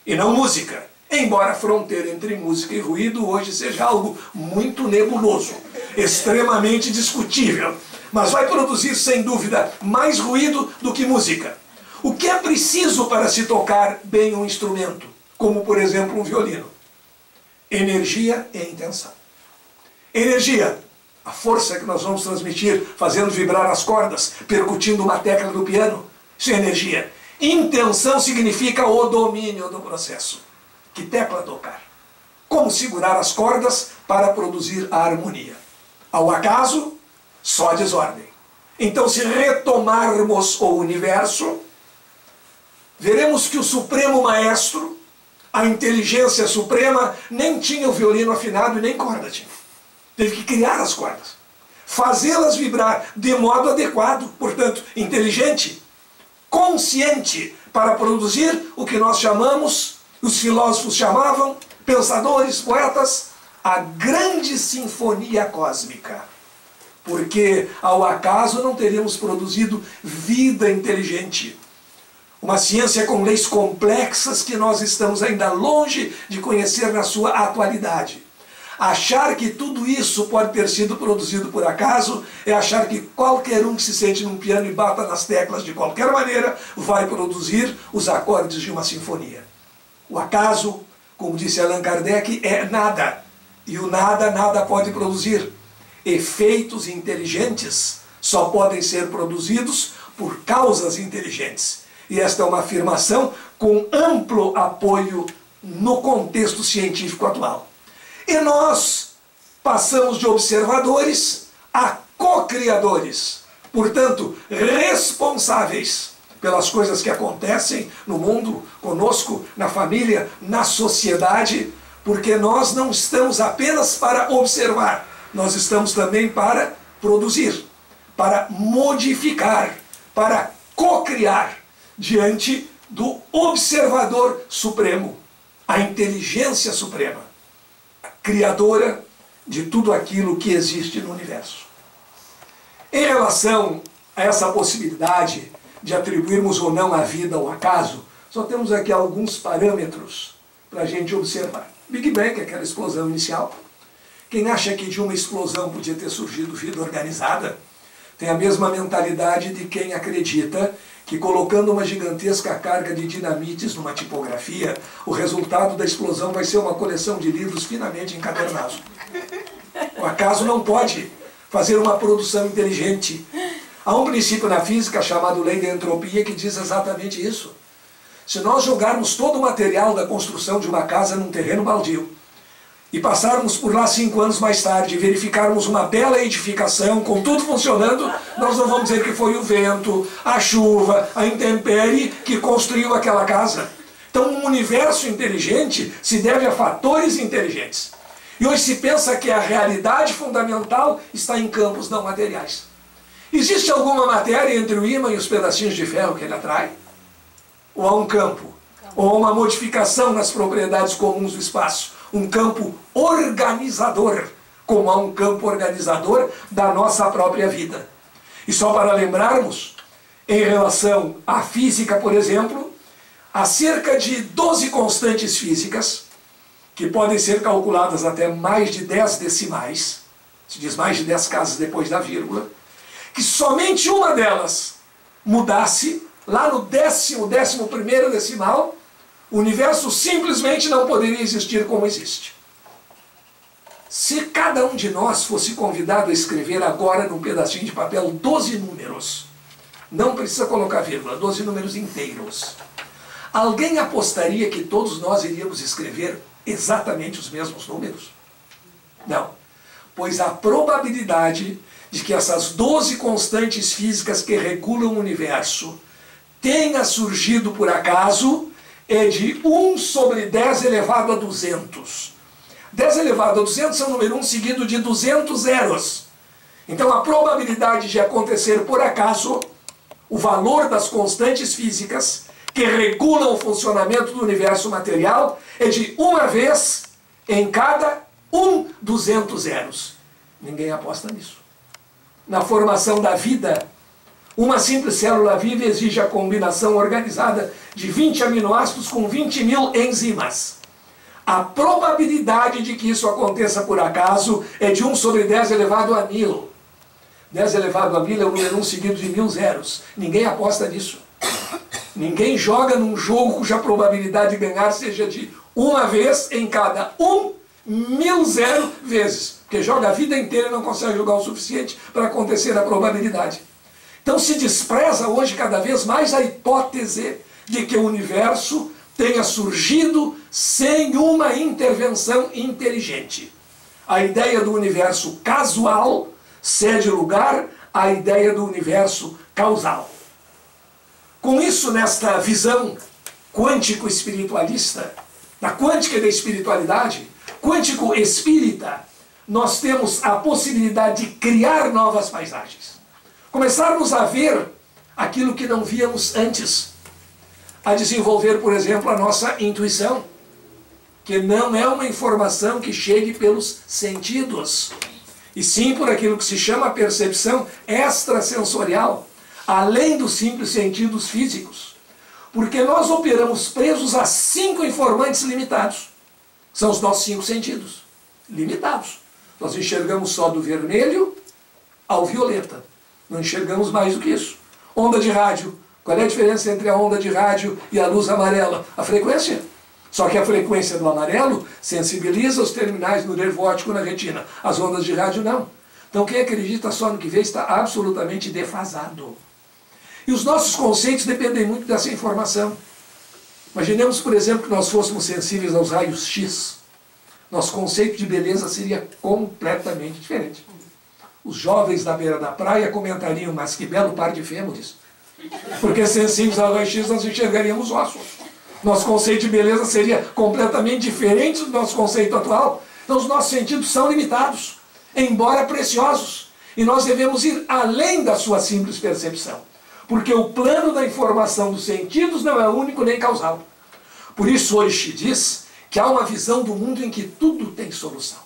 A: e não música. Embora a fronteira entre música e ruído hoje seja algo muito nebuloso, extremamente discutível, mas vai produzir, sem dúvida, mais ruído do que música. O que é preciso para se tocar bem um instrumento, como por exemplo um violino? Energia e intenção. Energia, a força que nós vamos transmitir fazendo vibrar as cordas, percutindo uma tecla do piano, isso é energia. Intenção significa o domínio do processo. Que tecla tocar? Como segurar as cordas para produzir a harmonia? Ao acaso, só a desordem. Então, se retomarmos o universo, veremos que o Supremo Maestro, a inteligência suprema, nem tinha o violino afinado e nem corda tinha. Teve que criar as cordas, fazê-las vibrar de modo adequado, portanto, inteligente, consciente, para produzir o que nós chamamos, os filósofos chamavam, pensadores, poetas, a grande sinfonia cósmica. Porque, ao acaso, não teríamos produzido vida inteligente. Uma ciência com leis complexas que nós estamos ainda longe de conhecer na sua atualidade. Achar que tudo isso pode ter sido produzido por acaso é achar que qualquer um que se sente num piano e bata nas teclas de qualquer maneira vai produzir os acordes de uma sinfonia. O acaso, como disse Allan Kardec, é nada. E o nada, nada pode produzir. Efeitos inteligentes só podem ser produzidos por causas inteligentes. E esta é uma afirmação com amplo apoio no contexto científico atual. E nós passamos de observadores a co-criadores, portanto, responsáveis pelas coisas que acontecem no mundo, conosco, na família, na sociedade, porque nós não estamos apenas para observar, nós estamos também para produzir, para modificar, para co-criar. diante do observador supremo, a inteligência suprema, a criadora de tudo aquilo que existe no universo. Em relação a essa possibilidade de atribuirmos ou não a vida ao acaso, só temos aqui alguns parâmetros para a gente observar. Big Bang, aquela explosão inicial. Quem acha que de uma explosão podia ter surgido vida organizada, tem a mesma mentalidade de quem acredita que colocando uma gigantesca carga de dinamites numa tipografia, o resultado da explosão vai ser uma coleção de livros finamente encadernados. O acaso não pode fazer uma produção inteligente. Há um princípio na física chamado lei da entropia que diz exatamente isso. Se nós jogarmos todo o material da construção de uma casa num terreno baldio e passarmos por lá 5 anos mais tarde e verificarmos uma bela edificação com tudo funcionando, nós não vamos dizer que foi o vento, a chuva, a intempérie que construiu aquela casa. Então um universo inteligente se deve a fatores inteligentes. E hoje se pensa que a realidade fundamental está em campos não materiais. Existe alguma matéria entre o ímã e os pedacinhos de ferro que ele atrai? Ou há um campo? Ou há uma modificação nas propriedades comuns do espaço? Um campo organizador, como há um campo organizador da nossa própria vida. E só para lembrarmos, em relação à física, por exemplo, há cerca de 12 constantes físicas, que podem ser calculadas até mais de 10 decimais, se diz mais de 10 casas depois da vírgula, que somente uma delas mudasse, lá no 11º decimal, o universo simplesmente não poderia existir como existe. Se cada um de nós fosse convidado a escrever agora num pedacinho de papel 12 números, não precisa colocar vírgula, 12 números inteiros, alguém apostaria que todos nós iríamos escrever exatamente os mesmos números? Não. Pois a probabilidade de que essas 12 constantes físicas que regulam o universo tenha surgido por acaso é de 1 sobre 10 elevado a 200. 10 elevado a 200 é o número 1 seguido de 200 zeros. Então a probabilidade de acontecer por acaso, o valor das constantes físicas que regulam o funcionamento do universo material é de 1 vez em cada 200 zeros. Ninguém aposta nisso. Na formação da vida, uma simples célula viva exige a combinação organizada de 20 aminoácidos com 20.000 enzimas. A probabilidade de que isso aconteça por acaso é de 1 sobre 10 elevado a 1000. 10 elevado a 1000 é o número 1 seguido de 1000 zeros. Ninguém aposta nisso. Ninguém joga num jogo cuja probabilidade de ganhar seja de 1 vez em cada 1000 zero vezes. Porque joga a vida inteira e não consegue jogar o suficiente para acontecer a probabilidade. Então se despreza hoje cada vez mais a hipótese de que o universo tenha surgido sem uma intervenção inteligente. A ideia do universo casual cede lugar à ideia do universo causal. Com isso, nesta visão quântico-espiritualista, da quântica e da espiritualidade, quântico-espírita, nós temos a possibilidade de criar novas paisagens. Começarmos a ver aquilo que não víamos antes. A desenvolver, por exemplo, a nossa intuição, que não é uma informação que chegue pelos sentidos, e sim por aquilo que se chama percepção extrasensorial, além dos simples sentidos físicos. Porque nós operamos presos a 5 informantes limitados. São os nossos 5 sentidos, limitados. Nós enxergamos só do vermelho ao violeta. Não enxergamos mais do que isso. Onda de rádio. Qual é a diferença entre a onda de rádio e a luz amarela? A frequência. Só que a frequência do amarelo sensibiliza os terminais do nervo óptico na retina. As ondas de rádio não. Então quem acredita só no que vê está absolutamente defasado. E os nossos conceitos dependem muito dessa informação. Imaginemos, por exemplo, que nós fôssemos sensíveis aos raios X. Nosso conceito de beleza seria completamente diferente. Os jovens da beira da praia comentariam, mas que belo par de fêmures. Porque sensíveis ao raio-x nós enxergaríamos ossos. Nosso conceito de beleza seria completamente diferente do nosso conceito atual. Então os nossos sentidos são limitados, embora preciosos. E nós devemos ir além da sua simples percepção. porque o plano da informação dos sentidos não é único nem causal. Por isso Orishi diz que há uma visão do mundo em que tudo tem solução.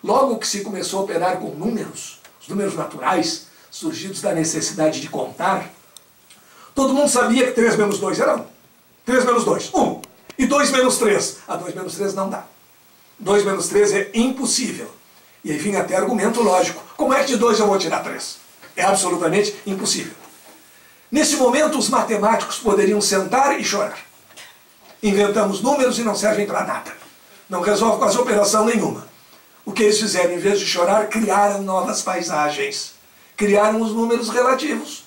A: Logo que se começou a operar com números, os números naturais, surgidos da necessidade de contar, todo mundo sabia que 3 menos 2 era 1. 3 menos 2, 1. E 2 menos 3? 2 menos 3 não dá. 2 menos 3 é impossível. E aí vinha até argumento lógico. Como é que de 2 eu vou tirar 3? É absolutamente impossível. Nesse momento, os matemáticos poderiam sentar e chorar. Inventamos números e não servem para nada. Não resolve quase operação nenhuma. O que eles fizeram, em vez de chorar, criaram novas paisagens. Criaram os números relativos.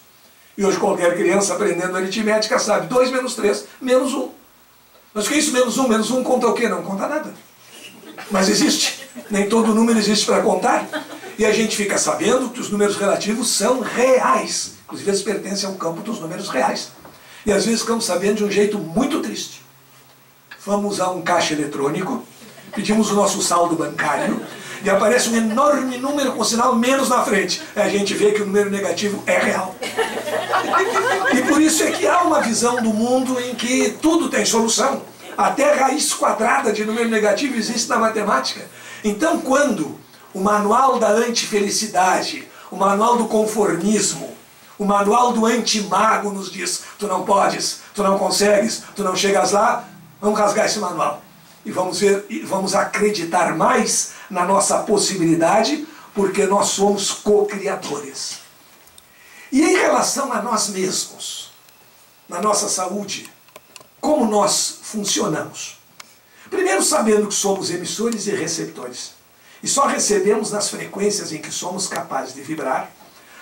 A: E hoje qualquer criança aprendendo aritmética sabe, 2 menos 3, menos 1. Mas o que é isso, menos 1? Menos 1 conta o quê? Não conta nada. Mas existe. Nem todo número existe para contar. E a gente fica sabendo que os números relativos são reais. Inclusive eles pertencem ao campo dos números reais. E às vezes ficamos sabendo de um jeito muito triste. Vamos a um caixa eletrônico, pedimos o nosso saldo bancário e aparece um enorme número com sinal menos na frente. E a gente vê que o número negativo é real. E por isso é que há uma visão do mundo em que tudo tem solução. Até raiz quadrada de número negativo existe na matemática. Então, quando o manual da antifelicidade, o manual do conformismo, o manual do antimago nos diz, tu não podes, tu não consegues, tu não chegas lá, vamos rasgar esse manual. E vamos ver, vamos acreditar mais na nossa possibilidade, porque nós somos co-criadores. E em relação a nós mesmos, na nossa saúde, como nós funcionamos? Primeiro, sabendo que somos emissores e receptores. E só recebemos nas frequências em que somos capazes de vibrar.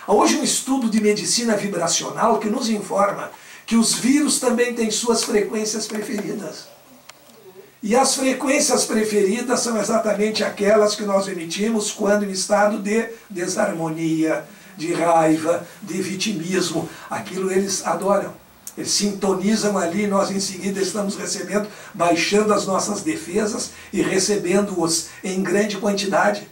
A: Há hoje um estudo de medicina vibracional que nos informa que os vírus também têm suas frequências preferidas. E as frequências preferidas são exatamente aquelas que nós emitimos quando em estado de desarmonia, de raiva, de vitimismo. Aquilo eles adoram. Eles sintonizam ali e nós em seguida estamos recebendo, baixando as nossas defesas e recebendo-os em grande quantidade.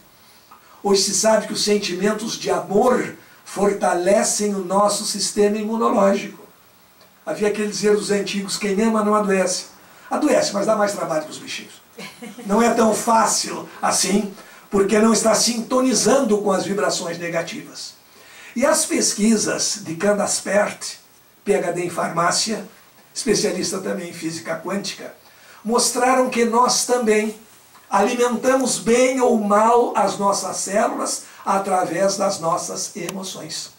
A: Hoje se sabe que os sentimentos de amor fortalecem o nosso sistema imunológico. Havia aquele dizer dos antigos, quem ama não adoece. Adoece, mas dá mais trabalho para os bichinhos. Não é tão fácil assim, porque não está sintonizando com as vibrações negativas. E as pesquisas de Candace Pert, PhD em farmácia, especialista também em física quântica, mostraram que nós também alimentamos bem ou mal as nossas células através das nossas emoções.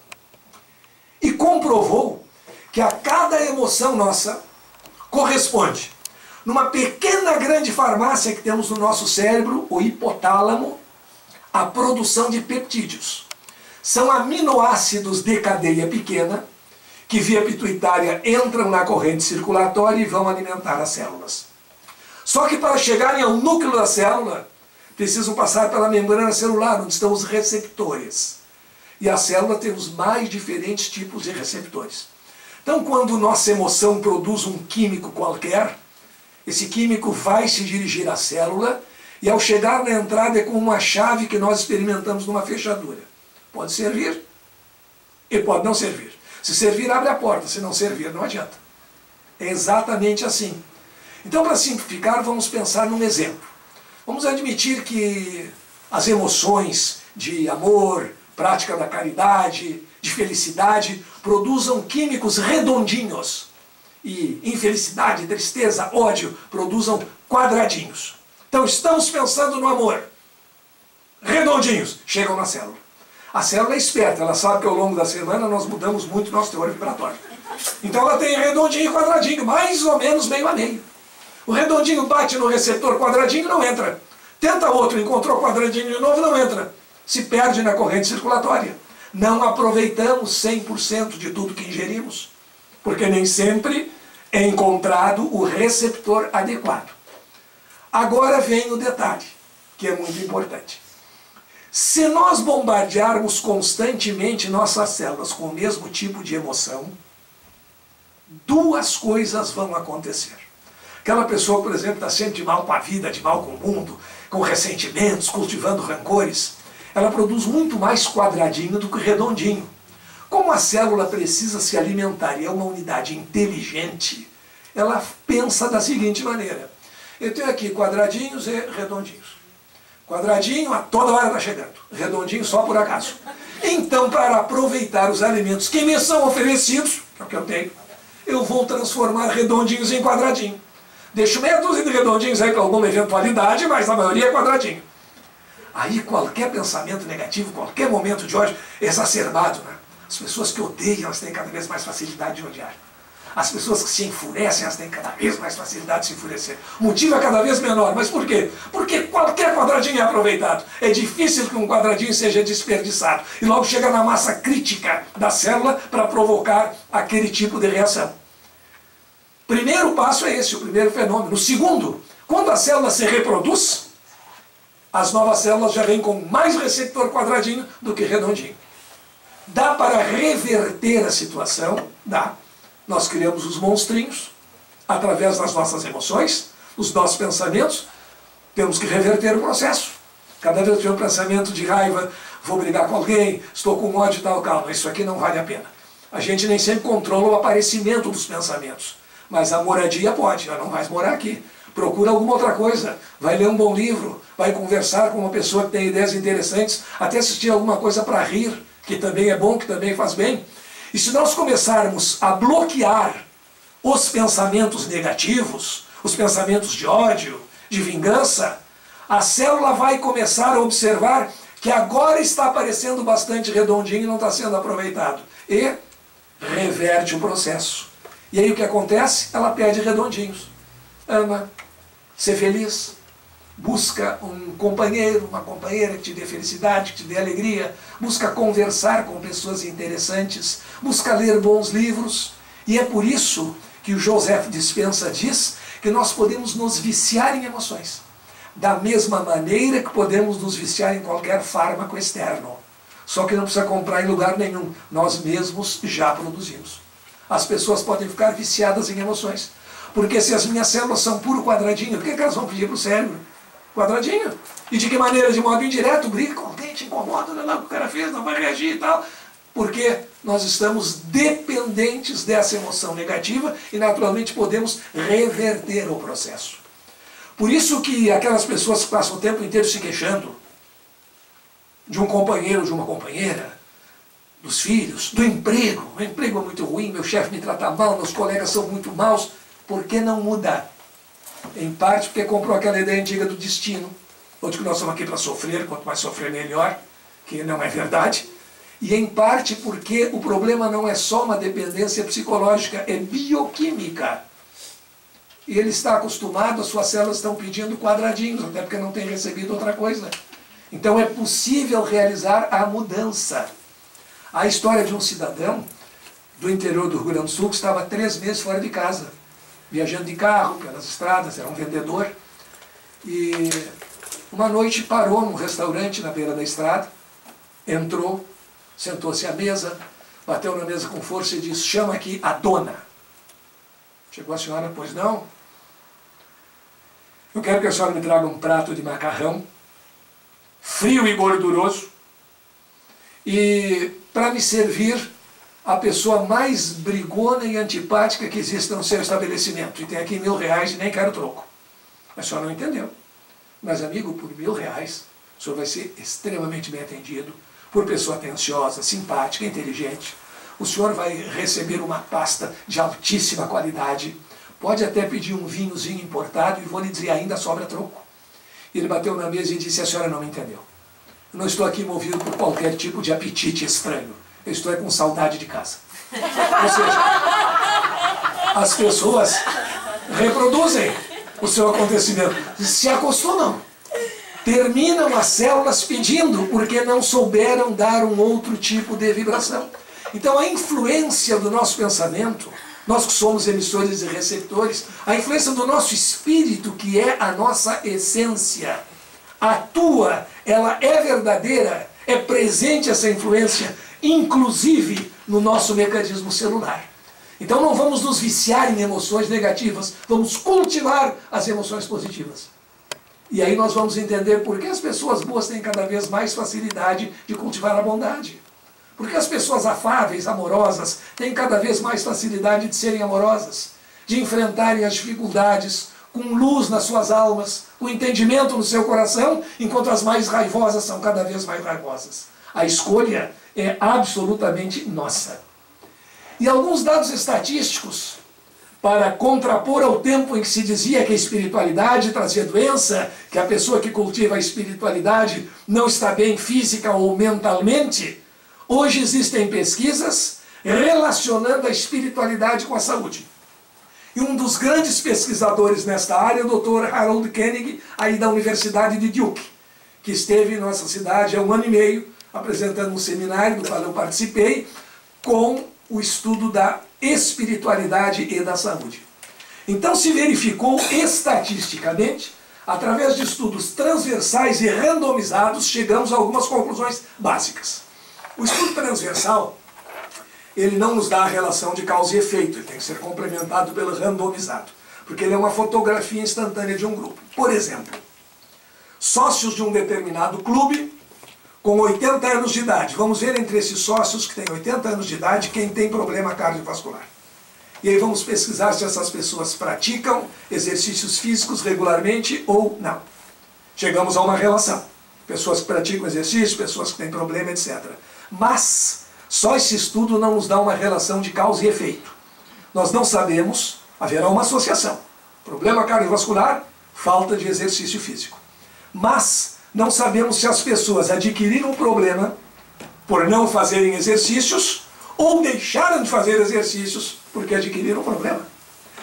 A: E comprovou que a cada emoção nossa corresponde, numa pequena grande farmácia que temos no nosso cérebro, o hipotálamo, a produção de peptídeos. São aminoácidos de cadeia pequena, que via pituitária entram na corrente circulatória e vão alimentar as células. Só que para chegarem ao núcleo da célula, precisam passar pela membrana celular, onde estão os receptores. E a célula tem os mais diferentes tipos de receptores. Então, quando nossa emoção produz um químico qualquer, esse químico vai se dirigir à célula e ao chegar na entrada é como uma chave que nós experimentamos numa fechadura. Pode servir e pode não servir. Se servir, abre a porta. Se não servir, não adianta. É exatamente assim. Então, para simplificar, vamos pensar num exemplo. Vamos admitir que as emoções de amor, prática da caridade, de felicidade, produzam químicos redondinhos. E infelicidade, tristeza, ódio, produzam quadradinhos. Então, estamos pensando no amor. Redondinhos, chegam na célula. A célula é esperta, ela sabe que ao longo da semana nós mudamos muito o nosso teor vibratório. Então ela tem redondinho e quadradinho, mais ou menos meio a meio. O redondinho bate no receptor, quadradinho não entra. Tenta outro, encontrou quadradinho de novo, não entra. Se perde na corrente circulatória. Não aproveitamos 100% de tudo que ingerimos, porque nem sempre é encontrado o receptor adequado. Agora vem o detalhe, que é muito importante. Se nós bombardearmos constantemente nossas células com o mesmo tipo de emoção, duas coisas vão acontecer. Aquela pessoa, por exemplo, está sempre de mal com a vida, de mal com o mundo, com ressentimentos, cultivando rancores, ela produz muito mais quadradinho do que redondinho. Como a célula precisa se alimentar e é uma unidade inteligente, ela pensa da seguinte maneira. Eu tenho aqui quadradinhos e redondinhos. Quadradinho a toda hora está chegando, redondinho só por acaso. Então, para aproveitar os alimentos que me são oferecidos, que é o que eu tenho, eu vou transformar redondinhos em quadradinho. Deixo meia dúzia de redondinhos aí para alguma eventualidade, mas a maioria é quadradinho. Aí qualquer pensamento negativo, qualquer momento de ódio é exacerbado, né? As pessoas que odeiam, elas têm cada vez mais facilidade de odiar. As pessoas que se enfurecem, elas têm cada vez mais facilidade de se enfurecer. O motivo é cada vez menor. Mas por quê? Porque qualquer quadradinho é aproveitado. É difícil que um quadradinho seja desperdiçado. E logo chega na massa crítica da célula para provocar aquele tipo de reação. Primeiro passo é esse, o primeiro fenômeno. O segundo, quando a célula se reproduz, as novas células já vêm com mais receptor quadradinho do que redondinho. Dá para reverter a situação? Dá. Nós criamos os monstrinhos através das nossas emoções, dos nossos pensamentos. Temos que reverter o processo. Cada vez que tiver um pensamento de raiva, vou brigar com alguém, estou com ódio e tal, calma, isso aqui não vale a pena. A gente nem sempre controla o aparecimento dos pensamentos, mas a moradia pode, ela não vai morar aqui. Procura alguma outra coisa, vai ler um bom livro, vai conversar com uma pessoa que tem ideias interessantes, até assistir alguma coisa para rir, que também é bom, que também faz bem. E se nós começarmos a bloquear os pensamentos negativos, os pensamentos de ódio, de vingança, a célula vai começar a observar que agora está aparecendo bastante redondinho e não está sendo aproveitado. E reverte o processo. E aí o que acontece? Ela pede redondinhos. Ama, ser feliz, busca um companheiro, uma companheira que te dê felicidade, que te dê alegria, busca conversar com pessoas interessantes, busca ler bons livros. E é por isso que o Joseph Dispenza diz que nós podemos nos viciar em emoções, da mesma maneira que podemos nos viciar em qualquer fármaco externo. Só que não precisa comprar em lugar nenhum, nós mesmos já produzimos. As pessoas podem ficar viciadas em emoções, porque se as minhas células são puro quadradinho, por que elas vão pedir para o cérebro? Quadradinho. E de que maneira? De modo indireto, briga com alguém, te incomoda, não é o que o cara fez, não vai reagir e tal. Porque nós estamos dependentes dessa emoção negativa e naturalmente podemos reverter o processo. Por isso que aquelas pessoas que passam o tempo inteiro se queixando de um companheiro ou de uma companheira, dos filhos, do emprego, o emprego é muito ruim, meu chefe me trata mal, meus colegas são muito maus, por que não mudar? Em parte porque comprou aquela ideia antiga do destino, ou de que nós estamos aqui para sofrer, quanto mais sofrer melhor, que não é verdade. E em parte porque o problema não é só uma dependência psicológica, é bioquímica. E ele está acostumado, as suas células estão pedindo quadradinhos, até porque não tem recebido outra coisa. Então é possível realizar a mudança. A história de um cidadão do interior do Rio Grande do Sul que estava 3 meses fora de casa, viajando de carro pelas estradas, era um vendedor, e uma noite parou num restaurante na beira da estrada, entrou, sentou-se à mesa, bateu na mesa com força e disse: chama aqui a dona. Chegou a senhora: pois não? Eu quero que a senhora me traga um prato de macarrão, frio e gorduroso, e para me servir a pessoa mais brigona e antipática que existe no seu estabelecimento. E tem aqui R$1.000 e nem quero troco. A senhora não entendeu. Mas, amigo, por R$1.000, o senhor vai ser extremamente bem atendido, por pessoa atenciosa, simpática, inteligente. O senhor vai receber uma pasta de altíssima qualidade. Pode até pedir um vinhozinho importado e vou lhe dizer, ainda sobra troco. Ele bateu na mesa e disse: a senhora não me entendeu. Eu não estou aqui movido por qualquer tipo de apetite estranho. Eu estou com saudade de casa. Ou seja, as pessoas reproduzem o seu acontecimento, se acostumam. Terminam as células pedindo porque não souberam dar um outro tipo de vibração. Então a influência do nosso pensamento, nós que somos emissores e receptores, a influência do nosso espírito, que é a nossa essência, atua, ela é verdadeira, é presente essa influência, inclusive no nosso mecanismo celular. Então não vamos nos viciar em emoções negativas, vamos cultivar as emoções positivas. E aí nós vamos entender por que as pessoas boas têm cada vez mais facilidade de cultivar a bondade. Porque as pessoas afáveis, amorosas, têm cada vez mais facilidade de serem amorosas, de enfrentarem as dificuldades com luz nas suas almas, com entendimento no seu coração, enquanto as mais raivosas são cada vez mais raivosas. A escolha é absolutamente nossa. E alguns dados estatísticos, para contrapor ao tempo em que se dizia que a espiritualidade trazia doença, que a pessoa que cultiva a espiritualidade não está bem física ou mentalmente, hoje existem pesquisas relacionando a espiritualidade com a saúde. E um dos grandes pesquisadores nesta área é o Dr. Harold Koenig, aí da Universidade de Duke, que esteve em nossa cidade há 1 ano e meio, apresentando um seminário do qual eu participei, com o estudo da espiritualidade e da saúde. Então se verificou estatisticamente, através de estudos transversais e randomizados, chegamos a algumas conclusões básicas. O estudo transversal, ele não nos dá a relação de causa e efeito, ele tem que ser complementado pelo randomizado, porque ele é uma fotografia instantânea de um grupo. Por exemplo, sócios de um determinado clube com 80 anos de idade. Vamos ver entre esses sócios que têm 80 anos de idade quem tem problema cardiovascular. E aí vamos pesquisar se essas pessoas praticam exercícios físicos regularmente ou não. Chegamos a uma relação. Pessoas que praticam exercício, pessoas que têm problema, etc. Mas só esse estudo não nos dá uma relação de causa e efeito. Nós não sabemos, haverá uma associação. Problema cardiovascular, falta de exercício físico. Mas não sabemos se as pessoas adquiriram um problema por não fazerem exercícios ou deixaram de fazer exercícios porque adquiriram um problema.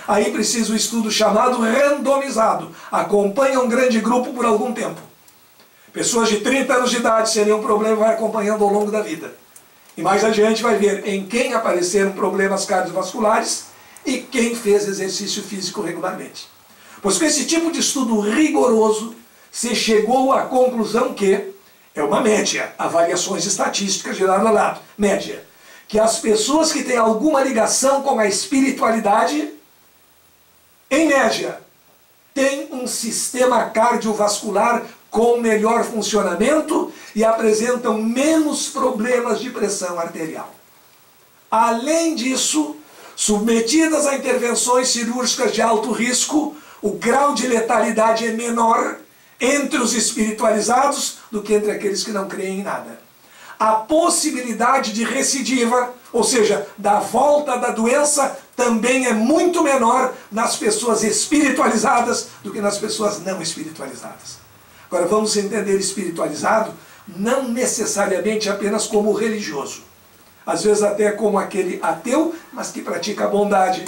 A: Aí precisa um estudo chamado randomizado. Acompanha um grande grupo por algum tempo. Pessoas de 30 anos de idade sem nenhum problema vai acompanhando ao longo da vida. E mais adiante vai ver em quem apareceram problemas cardiovasculares e quem fez exercício físico regularmente. Pois com esse tipo de estudo rigoroso, se chegou à conclusão que, é uma média, avaliações estatísticas de lado a lado, média, que as pessoas que têm alguma ligação com a espiritualidade, em média, têm um sistema cardiovascular com melhor funcionamento e apresentam menos problemas de pressão arterial. Além disso, submetidas a intervenções cirúrgicas de alto risco, o grau de letalidade é menor entre os espiritualizados do que entre aqueles que não creem em nada. A possibilidade de recidiva, ou seja, da volta da doença, também é muito menor nas pessoas espiritualizadas do que nas pessoas não espiritualizadas. Agora vamos entender espiritualizado não necessariamente apenas como religioso. Às vezes até como aquele ateu, mas que pratica a bondade,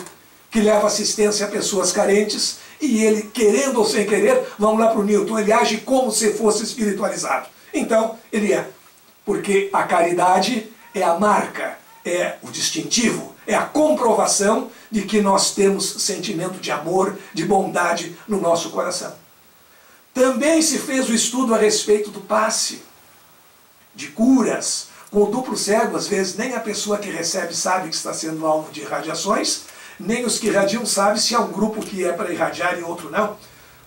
A: que leva assistência a pessoas carentes, e ele, querendo ou sem querer, vamos lá para o Newton, ele age como se fosse espiritualizado. Então, ele é. Porque a caridade é a marca, é o distintivo, é a comprovação de que nós temos sentimento de amor, de bondade no nosso coração. Também se fez o estudo a respeito do passe, de curas, com o duplo cego, às vezes nem a pessoa que recebe sabe que está sendo alvo de radiações, nem os que irradiam sabem se há um grupo que é para irradiar e outro não.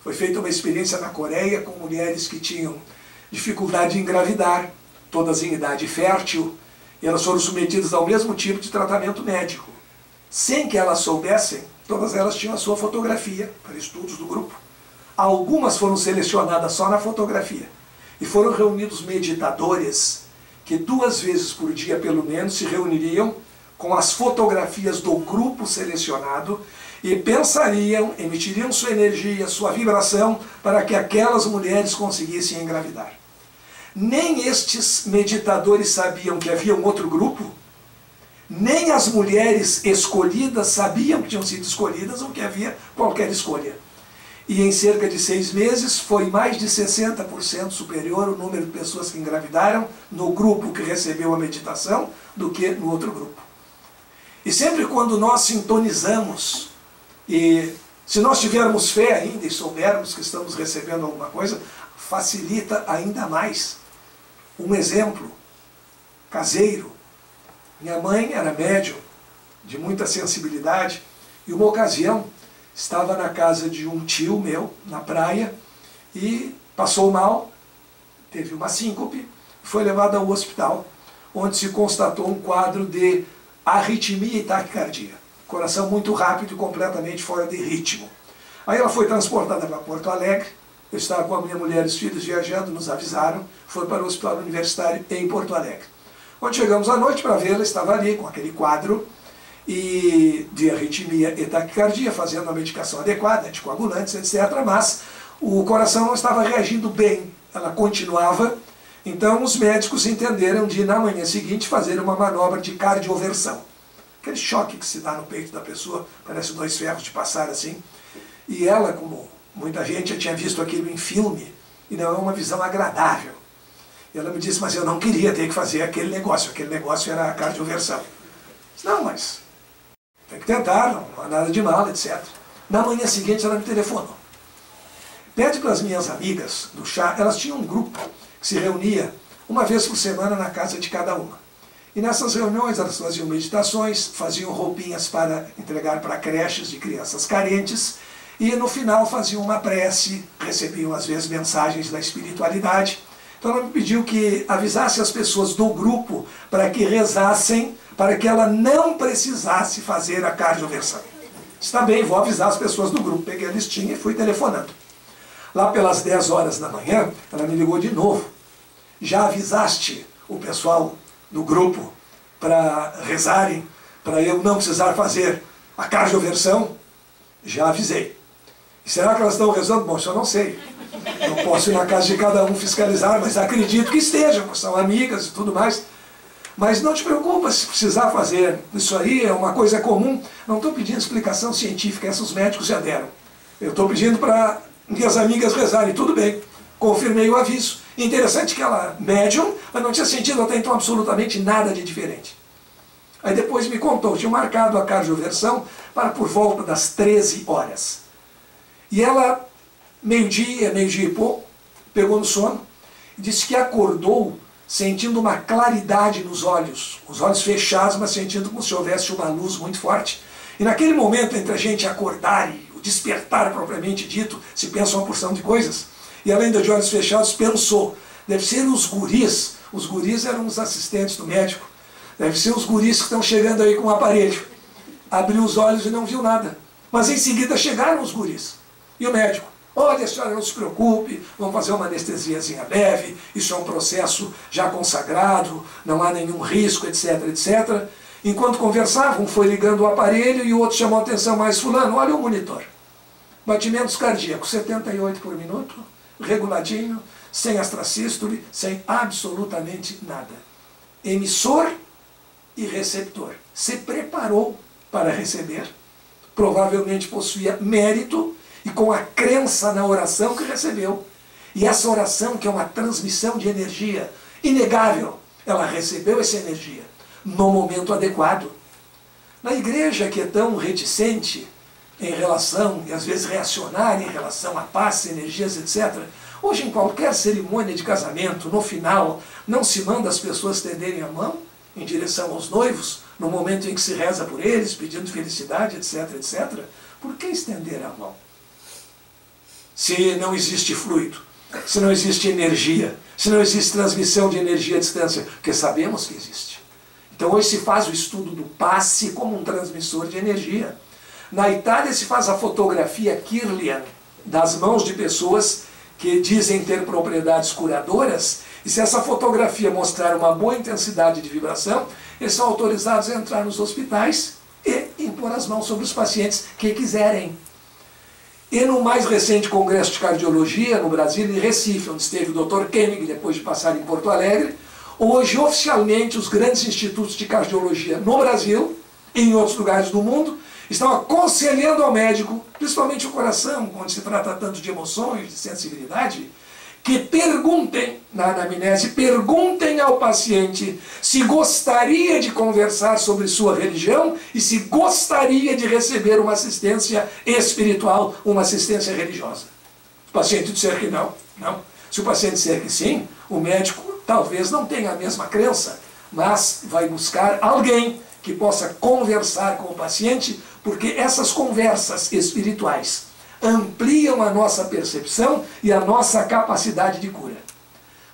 A: Foi feita uma experiência na Coreia com mulheres que tinham dificuldade de engravidar, todas em idade fértil, e elas foram submetidas ao mesmo tipo de tratamento médico. Sem que elas soubessem, todas elas tinham a sua fotografia para estudos do grupo. Algumas foram selecionadas só na fotografia. E foram reunidos meditadores que 2 vezes por dia, pelo menos, se reuniriam com as fotografias do grupo selecionado e pensariam, emitiriam sua energia, sua vibração, para que aquelas mulheres conseguissem engravidar. Nem estes meditadores sabiam que havia um outro grupo, nem as mulheres escolhidas sabiam que tinham sido escolhidas ou que havia qualquer escolha. E em cerca de 6 meses foi mais de 60% superior o número de pessoas que engravidaram no grupo que recebeu a meditação do que no outro grupo. E sempre quando nós sintonizamos, e se nós tivermos fé ainda e soubermos que estamos recebendo alguma coisa, facilita ainda mais. Um exemplo caseiro. Minha mãe era médium, de muita sensibilidade, e uma ocasião estava na casa de um tio meu, na praia, e passou mal, teve uma síncope, foi levado ao hospital. onde se constatou um quadro de arritmia e taquicardia. Coração muito rápido e completamente fora de ritmo. Aí ela foi transportada para Porto Alegre. Eu estava com a minha mulher e os filhos viajando, nos avisaram, foi para o hospital universitário em Porto Alegre. Quando chegamos à noite para vê-la, estava ali com aquele quadro de arritmia e taquicardia, fazendo a medicação adequada, anticoagulantes, etc. Mas o coração não estava reagindo bem, ela continuava. Então os médicos entenderam de, na manhã seguinte, fazer uma manobra de cardioversão. Aquele choque que se dá no peito da pessoa, parece dois ferros de passar assim. E ela, como muita gente já tinha visto aquilo em filme, e não é uma visão agradável. E ela me disse, mas eu não queria ter que fazer aquele negócio era a cardioversão. Eu disse, não, mas tem que tentar, não há nada de mal, etc. Na manhã seguinte ela me telefonou. Pede para as minhas amigas do chá, elas tinham um grupo que se reunia uma vez por semana na casa de cada uma. E nessas reuniões elas faziam meditações, faziam roupinhas para entregar para creches de crianças carentes, e no final faziam uma prece, recebiam às vezes mensagens da espiritualidade. Então ela me pediu que avisasse as pessoas do grupo para que rezassem, para que ela não precisasse fazer a cardioversão. Está bem, vou avisar as pessoas do grupo. Peguei a listinha e fui telefonando. Lá pelas 10 horas da manhã, ela me ligou de novo. Já avisaste o pessoal do grupo para rezarem, para eu não precisar fazer a cardioversão? Já avisei. E será que elas estão rezando? Bom, isso eu não sei. Não posso ir na casa de cada um fiscalizar, mas acredito que estejam, são amigas e tudo mais. Mas não te preocupa se precisar fazer. Isso aí é uma coisa comum. Não estou pedindo explicação científica, essas os médicos já deram. Eu estou pedindo para minhas amigas rezarem, tudo bem. Confirmei o aviso. Interessante que ela, médium, mas não tinha sentido até então absolutamente nada de diferente. Aí depois me contou, tinha marcado a cardioversão para por volta das 13 horas. E ela, meio-dia e pouco, pegou no sono e disse que acordou sentindo uma claridade nos olhos. Os olhos fechados, mas sentindo como se houvesse uma luz muito forte. E naquele momento entre a gente acordar e o despertar propriamente dito, se pensa uma porção de coisas. E além de olhos fechados, pensou, deve ser os guris eram os assistentes do médico, deve ser os guris que estão chegando aí com o aparelho. Abriu os olhos e não viu nada. Mas em seguida chegaram os guris. E o médico, olha, a senhora não se preocupe, vamos fazer uma anestesiazinha leve, isso é um processo já consagrado, não há nenhum risco, etc, etc. Enquanto conversavam, foi ligando o aparelho e o outro chamou a atenção, mais fulano, olha o monitor. Batimentos cardíacos, 78 por minuto, reguladinho, sem astracístole, sem absolutamente nada. Emissor e receptor. Se preparou para receber, provavelmente possuía mérito e com a crença na oração que recebeu. E essa oração, que é uma transmissão de energia inegável, ela recebeu essa energia no momento adequado. Na igreja, que é tão reticente em relação, e às vezes reacionária em relação a paz, energias, etc., hoje em qualquer cerimônia de casamento, no final, não se manda as pessoas estenderem a mão em direção aos noivos, no momento em que se reza por eles, pedindo felicidade, etc, etc. Por que estender a mão? Se não existe fluido, se não existe energia, se não existe transmissão de energia à distância, porque sabemos que existe. Então hoje se faz o estudo do passe como um transmissor de energia. Na Itália se faz a fotografia Kirlian, das mãos de pessoas que dizem ter propriedades curadoras, e se essa fotografia mostrar uma boa intensidade de vibração, eles são autorizados a entrar nos hospitais e impor as mãos sobre os pacientes que quiserem. E no mais recente congresso de cardiologia, no Brasil, em Recife, onde esteve o Dr. Koenig, depois de passar em Porto Alegre, hoje, oficialmente, os grandes institutos de cardiologia no Brasil e em outros lugares do mundo estão aconselhando ao médico, principalmente o coração, onde se trata tanto de emoções, de sensibilidade, que perguntem, na anamnese, perguntem ao paciente se gostaria de conversar sobre sua religião e se gostaria de receber uma assistência espiritual, uma assistência religiosa. Se o paciente disser que não. Se o paciente disser que sim, o médico talvez não tenha a mesma crença, mas vai buscar alguém que possa conversar com o paciente, porque essas conversas espirituais ampliam a nossa percepção e a nossa capacidade de cura.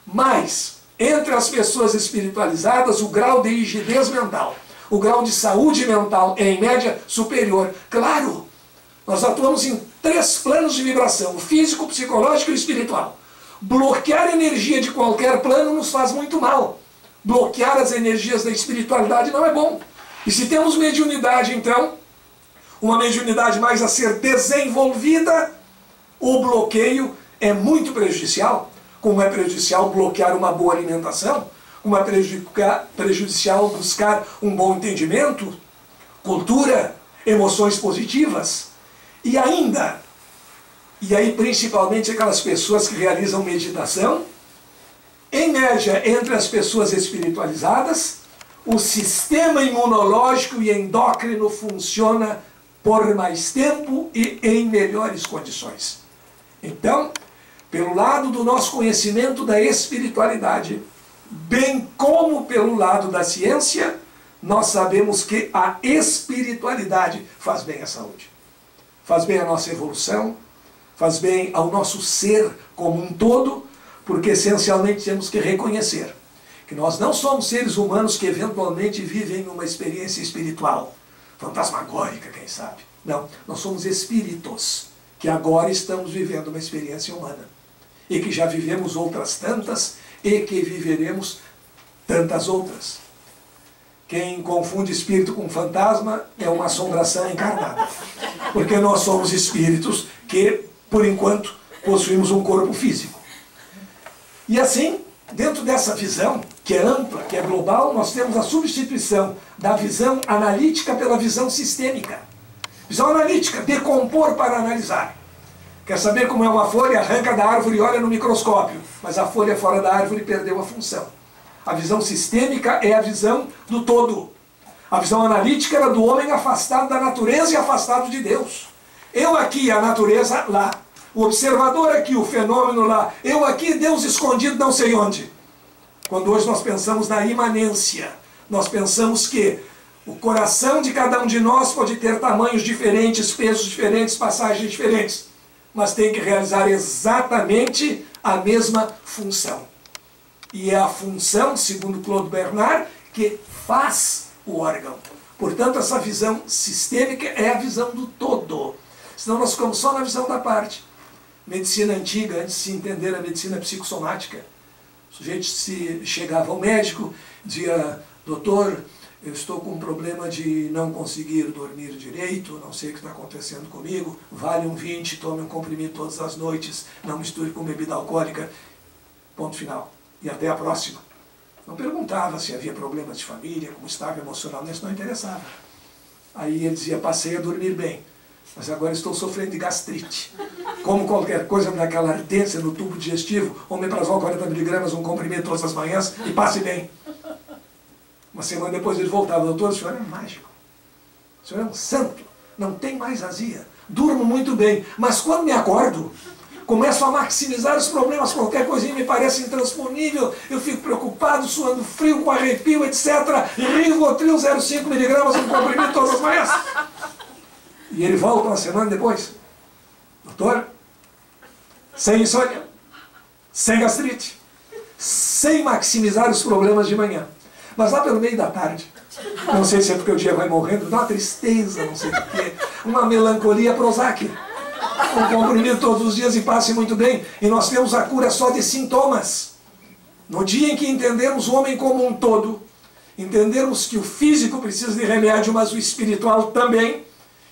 A: Mas entre as pessoas espiritualizadas, o grau de rigidez mental, o grau de saúde mental é, em média, superior. Claro, nós atuamos em 3 planos de vibração, o físico, o psicológico e o espiritual. Bloquear a energia de qualquer plano nos faz muito mal. Bloquear as energias da espiritualidade não é bom. E se temos mediunidade, então, uma mediunidade mais a ser desenvolvida, o bloqueio é muito prejudicial. Como é prejudicial bloquear uma boa alimentação, como é prejudicial buscar um bom entendimento, cultura, emoções positivas. E ainda, e aí principalmente aquelas pessoas que realizam meditação, em média, entre as pessoas espiritualizadas, o sistema imunológico e endócrino funciona por mais tempo e em melhores condições. Então, pelo lado do nosso conhecimento da espiritualidade, bem como pelo lado da ciência, nós sabemos que a espiritualidade faz bem à saúde, faz bem à nossa evolução, faz bem ao nosso ser como um todo, porque essencialmente temos que reconhecer que nós não somos seres humanos que eventualmente vivem uma experiência espiritual, fantasmagórica, quem sabe. Não, nós somos espíritos que agora estamos vivendo uma experiência humana e que já vivemos outras tantas e que viveremos tantas outras. Quem confunde espírito com fantasma é uma assombração encarnada, porque nós somos espíritos que, por enquanto, possuímos um corpo físico. E assim, dentro dessa visão, que é ampla, que é global, nós temos a substituição da visão analítica pela visão sistêmica. Visão analítica, decompor para analisar. Quer saber como é uma folha? Arranca da árvore e olha no microscópio. Mas a folha fora da árvore perdeu a função. A visão sistêmica é a visão do todo. A visão analítica era do homem afastado da natureza e afastado de Deus. Eu aqui, a natureza lá. O observador aqui, o fenômeno lá. Eu aqui, Deus escondido não sei onde. Quando hoje nós pensamos na imanência, nós pensamos que o coração de cada um de nós pode ter tamanhos diferentes, pesos diferentes, passagens diferentes, mas tem que realizar exatamente a mesma função. E é a função, segundo Claude Bernard, que faz o órgão. Portanto, essa visão sistêmica é a visão do todo. Senão nós ficamos só na visão da parte. Medicina antiga, antes de se entender a medicina psicossomática, o sujeito chegava ao médico, dizia: doutor, eu estou com um problema de não conseguir dormir direito, não sei o que está acontecendo comigo, vale um 20, tome um comprimido todas as noites, não misture com bebida alcoólica, ponto final. E até a próxima. Não perguntava se havia problemas de família, como estava emocionalmente, isso não interessava. Aí ele dizia: passei a dormir bem, mas agora estou sofrendo de gastrite. Como qualquer coisa daquela ardência no tubo digestivo, omeprazol 40 mg, um comprimido todas as manhãs e passe bem. Uma semana depois ele voltava: doutor, o senhor é mágico, o senhor é um santo, não tem mais azia, durmo muito bem, mas quando me acordo, começo a maximizar os problemas, qualquer coisinha me parece intransponível, eu fico preocupado, suando frio, com arrepio, etc. E Rivotril 0,5 mg, um comprimido todas as manhãs. E ele volta uma semana depois: doutor, sem insônia, sem gastrite, sem maximizar os problemas de manhã. Mas lá pelo meio da tarde, não sei se é porque o dia vai morrendo, dá uma tristeza, não sei porquê, uma melancolia Prozac. Um comprimido todos os dias e passe muito bem. E nós temos a cura só de sintomas. No dia em que entendermos o homem como um todo, entendermos que o físico precisa de remédio, mas o espiritual também,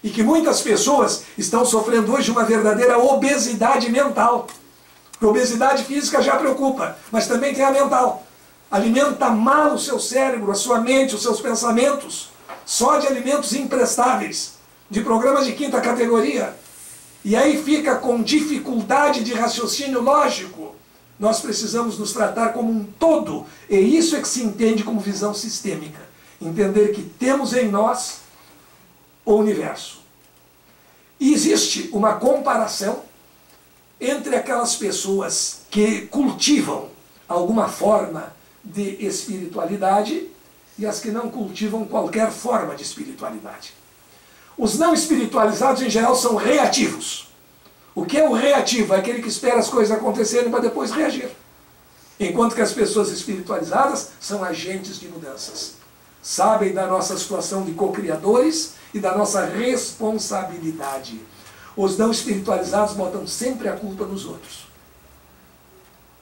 A: e que muitas pessoas estão sofrendo hoje uma verdadeira obesidade mental. A obesidade física já preocupa, mas também tem a mental. Alimenta mal o seu cérebro, a sua mente, os seus pensamentos, só de alimentos imprestáveis, de programas de quinta categoria. E aí fica com dificuldade de raciocínio lógico. Nós precisamos nos tratar como um todo, e isso é que se entende como visão sistêmica. Entender que temos em nós o universo. E existe uma comparação entre aquelas pessoas que cultivam alguma forma de espiritualidade e as que não cultivam qualquer forma de espiritualidade. Os não espiritualizados, em geral, são reativos. O que é o reativo? É aquele que espera as coisas acontecerem para depois reagir. Enquanto que as pessoas espiritualizadas são agentes de mudanças. Sabem da nossa situação de co-criadores e da nossa responsabilidade. Os não espiritualizados botam sempre a culpa nos outros.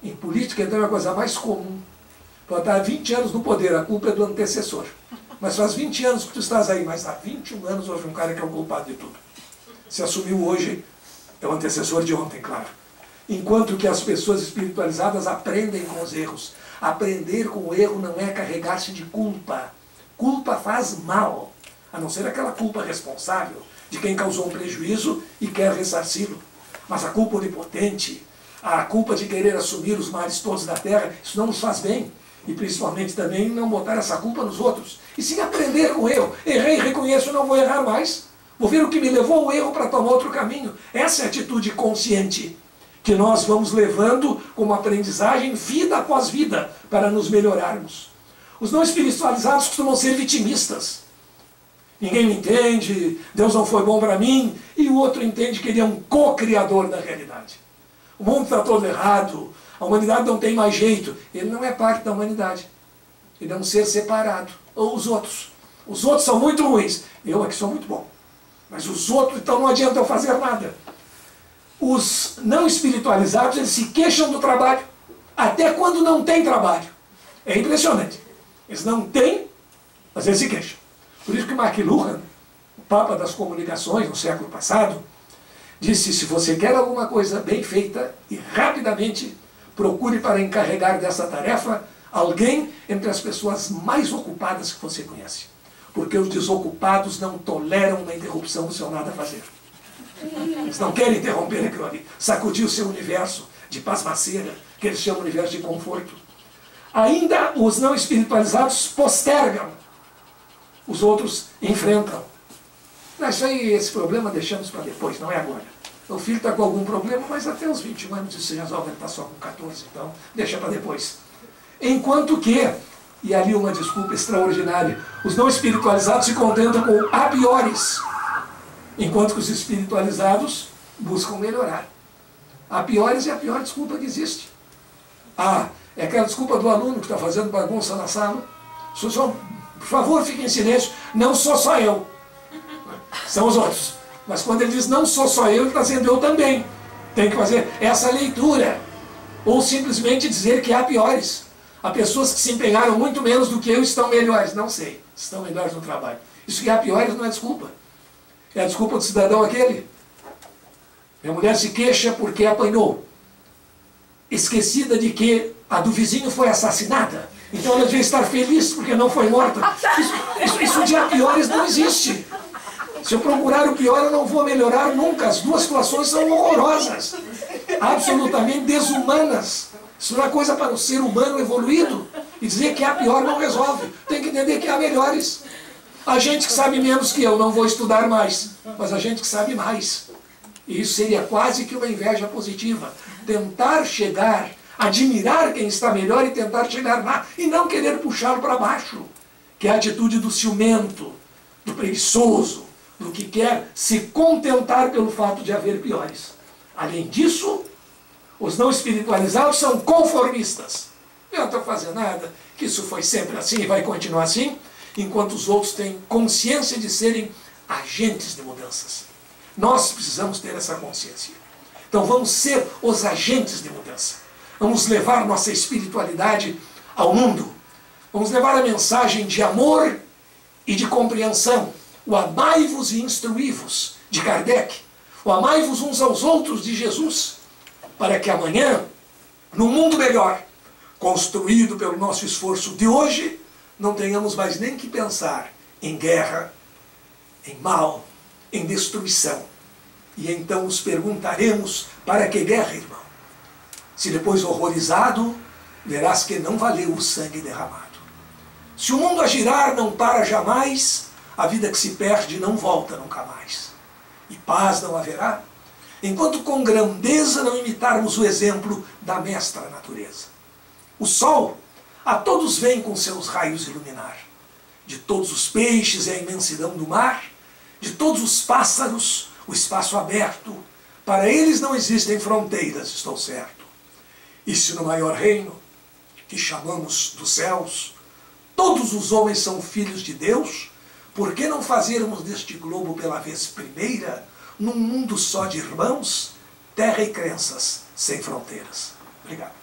A: Em política, então, é a coisa mais comum. Pode estar há 20 anos no poder, a culpa é do antecessor. Mas faz 20 anos que tu estás aí, mas há 21 anos houve um cara que é o culpado de tudo. Se assumiu hoje, é o antecessor de ontem, claro. Enquanto que as pessoas espiritualizadas aprendem com os erros. Aprender com o erro não é carregar-se de culpa. Culpa faz mal, a não ser aquela culpa responsável de quem causou um prejuízo e quer ressarci-lo. Mas a culpa onipotente, a culpa de querer assumir os males todos da terra, isso não nos faz bem. E principalmente também não botar essa culpa nos outros. E sim aprender com o erro. Errei, reconheço, não vou errar mais. Vou ver o que me levou ao erro para tomar outro caminho. Essa é a atitude consciente que nós vamos levando como aprendizagem vida após vida para nos melhorarmos. Os não espiritualizados costumam ser vitimistas. Ninguém me entende, Deus não foi bom para mim, e o outro entende que ele é um co-criador da realidade. O mundo está todo errado, a humanidade não tem mais jeito. Ele não é parte da humanidade. Ele é um ser separado. Ou os outros. Os outros são muito ruins. Eu aqui sou muito bom. Mas os outros, então não adianta eu fazer nada. Os não espiritualizados, eles se queixam do trabalho. Até quando não tem trabalho. É impressionante. Eles não têm, mas eles se queixam. Por isso que McLuhan, o Papa das Comunicações no século passado, disse: se você quer alguma coisa bem feita e rapidamente, procure para encarregar dessa tarefa alguém entre as pessoas mais ocupadas que você conhece. Porque os desocupados não toleram uma interrupção do seu nada a fazer. Eles não querem interromper aquilo ali. Sacudir o seu universo de pasmaceira, que eles chamam de universo de conforto. Ainda os não espiritualizados postergam. Os outros enfrentam. Mas isso aí, esse problema deixamos para depois, não é agora. O filho está com algum problema, mas até os 21 anos isso se resolve, ele está só com 14, então deixa para depois. Enquanto que, e ali uma desculpa extraordinária, os não espiritualizados se contentam com a piores, enquanto que os espiritualizados buscam melhorar. A piores é a pior desculpa que existe. É aquela desculpa do aluno que está fazendo bagunça na sala. Por favor, fique em silêncio, não sou só eu. São os outros. Mas quando ele diz não sou só eu, ele está dizendo eu também. Tem que fazer essa leitura. Ou simplesmente dizer que há piores. Há pessoas que se empenharam muito menos do que eu e estão melhores. Não sei, estão melhores no trabalho. Isso que há piores não é desculpa. É a desculpa do cidadão aquele. Minha mulher se queixa porque apanhou. Esquecida de que a do vizinho foi assassinada. Então ela devia estar feliz porque não foi morta. Isso de há piores não existe. Se eu procurar o pior, eu não vou melhorar nunca. As duas situações são horrorosas. Absolutamente desumanas. Isso não é coisa para o ser humano evoluído. E dizer que há pior não resolve. Tem que entender que há melhores. A gente que sabe menos que eu não vou estudar mais. Mas a gente que sabe mais. E isso seria quase que uma inveja positiva. Tentar chegar, admirar quem está melhor e tentar chegar lá. E não querer puxá-lo para baixo. Que é a atitude do ciumento, do preguiçoso, do que quer se contentar pelo fato de haver piores. Além disso, os não espiritualizados são conformistas. Eu não estou fazendo nada, que isso foi sempre assim e vai continuar assim, enquanto os outros têm consciência de serem agentes de mudanças. Nós precisamos ter essa consciência. Então vamos ser os agentes de mudança. Vamos levar nossa espiritualidade ao mundo. Vamos levar a mensagem de amor e de compreensão. O amai-vos e instruí-vos, de Kardec. O amai-vos uns aos outros, de Jesus. Para que amanhã, num mundo melhor, construído pelo nosso esforço de hoje, não tenhamos mais nem que pensar em guerra, em mal, em destruição. E então nos perguntaremos: para que guerra, irmão? Se depois, horrorizado, verás que não valeu o sangue derramado. Se o mundo a girar não para jamais, a vida que se perde não volta nunca mais. E paz não haverá, enquanto com grandeza não imitarmos o exemplo da mestra natureza. O sol a todos vem com seus raios iluminar. De todos os peixes é a imensidão do mar, de todos os pássaros o espaço aberto. Para eles não existem fronteiras, estou certo. E se no maior reino que chamamos dos céus, todos os homens são filhos de Deus, por que não fazermos deste globo pela vez primeira, num mundo só de irmãos, terra e crenças sem fronteiras? Obrigado.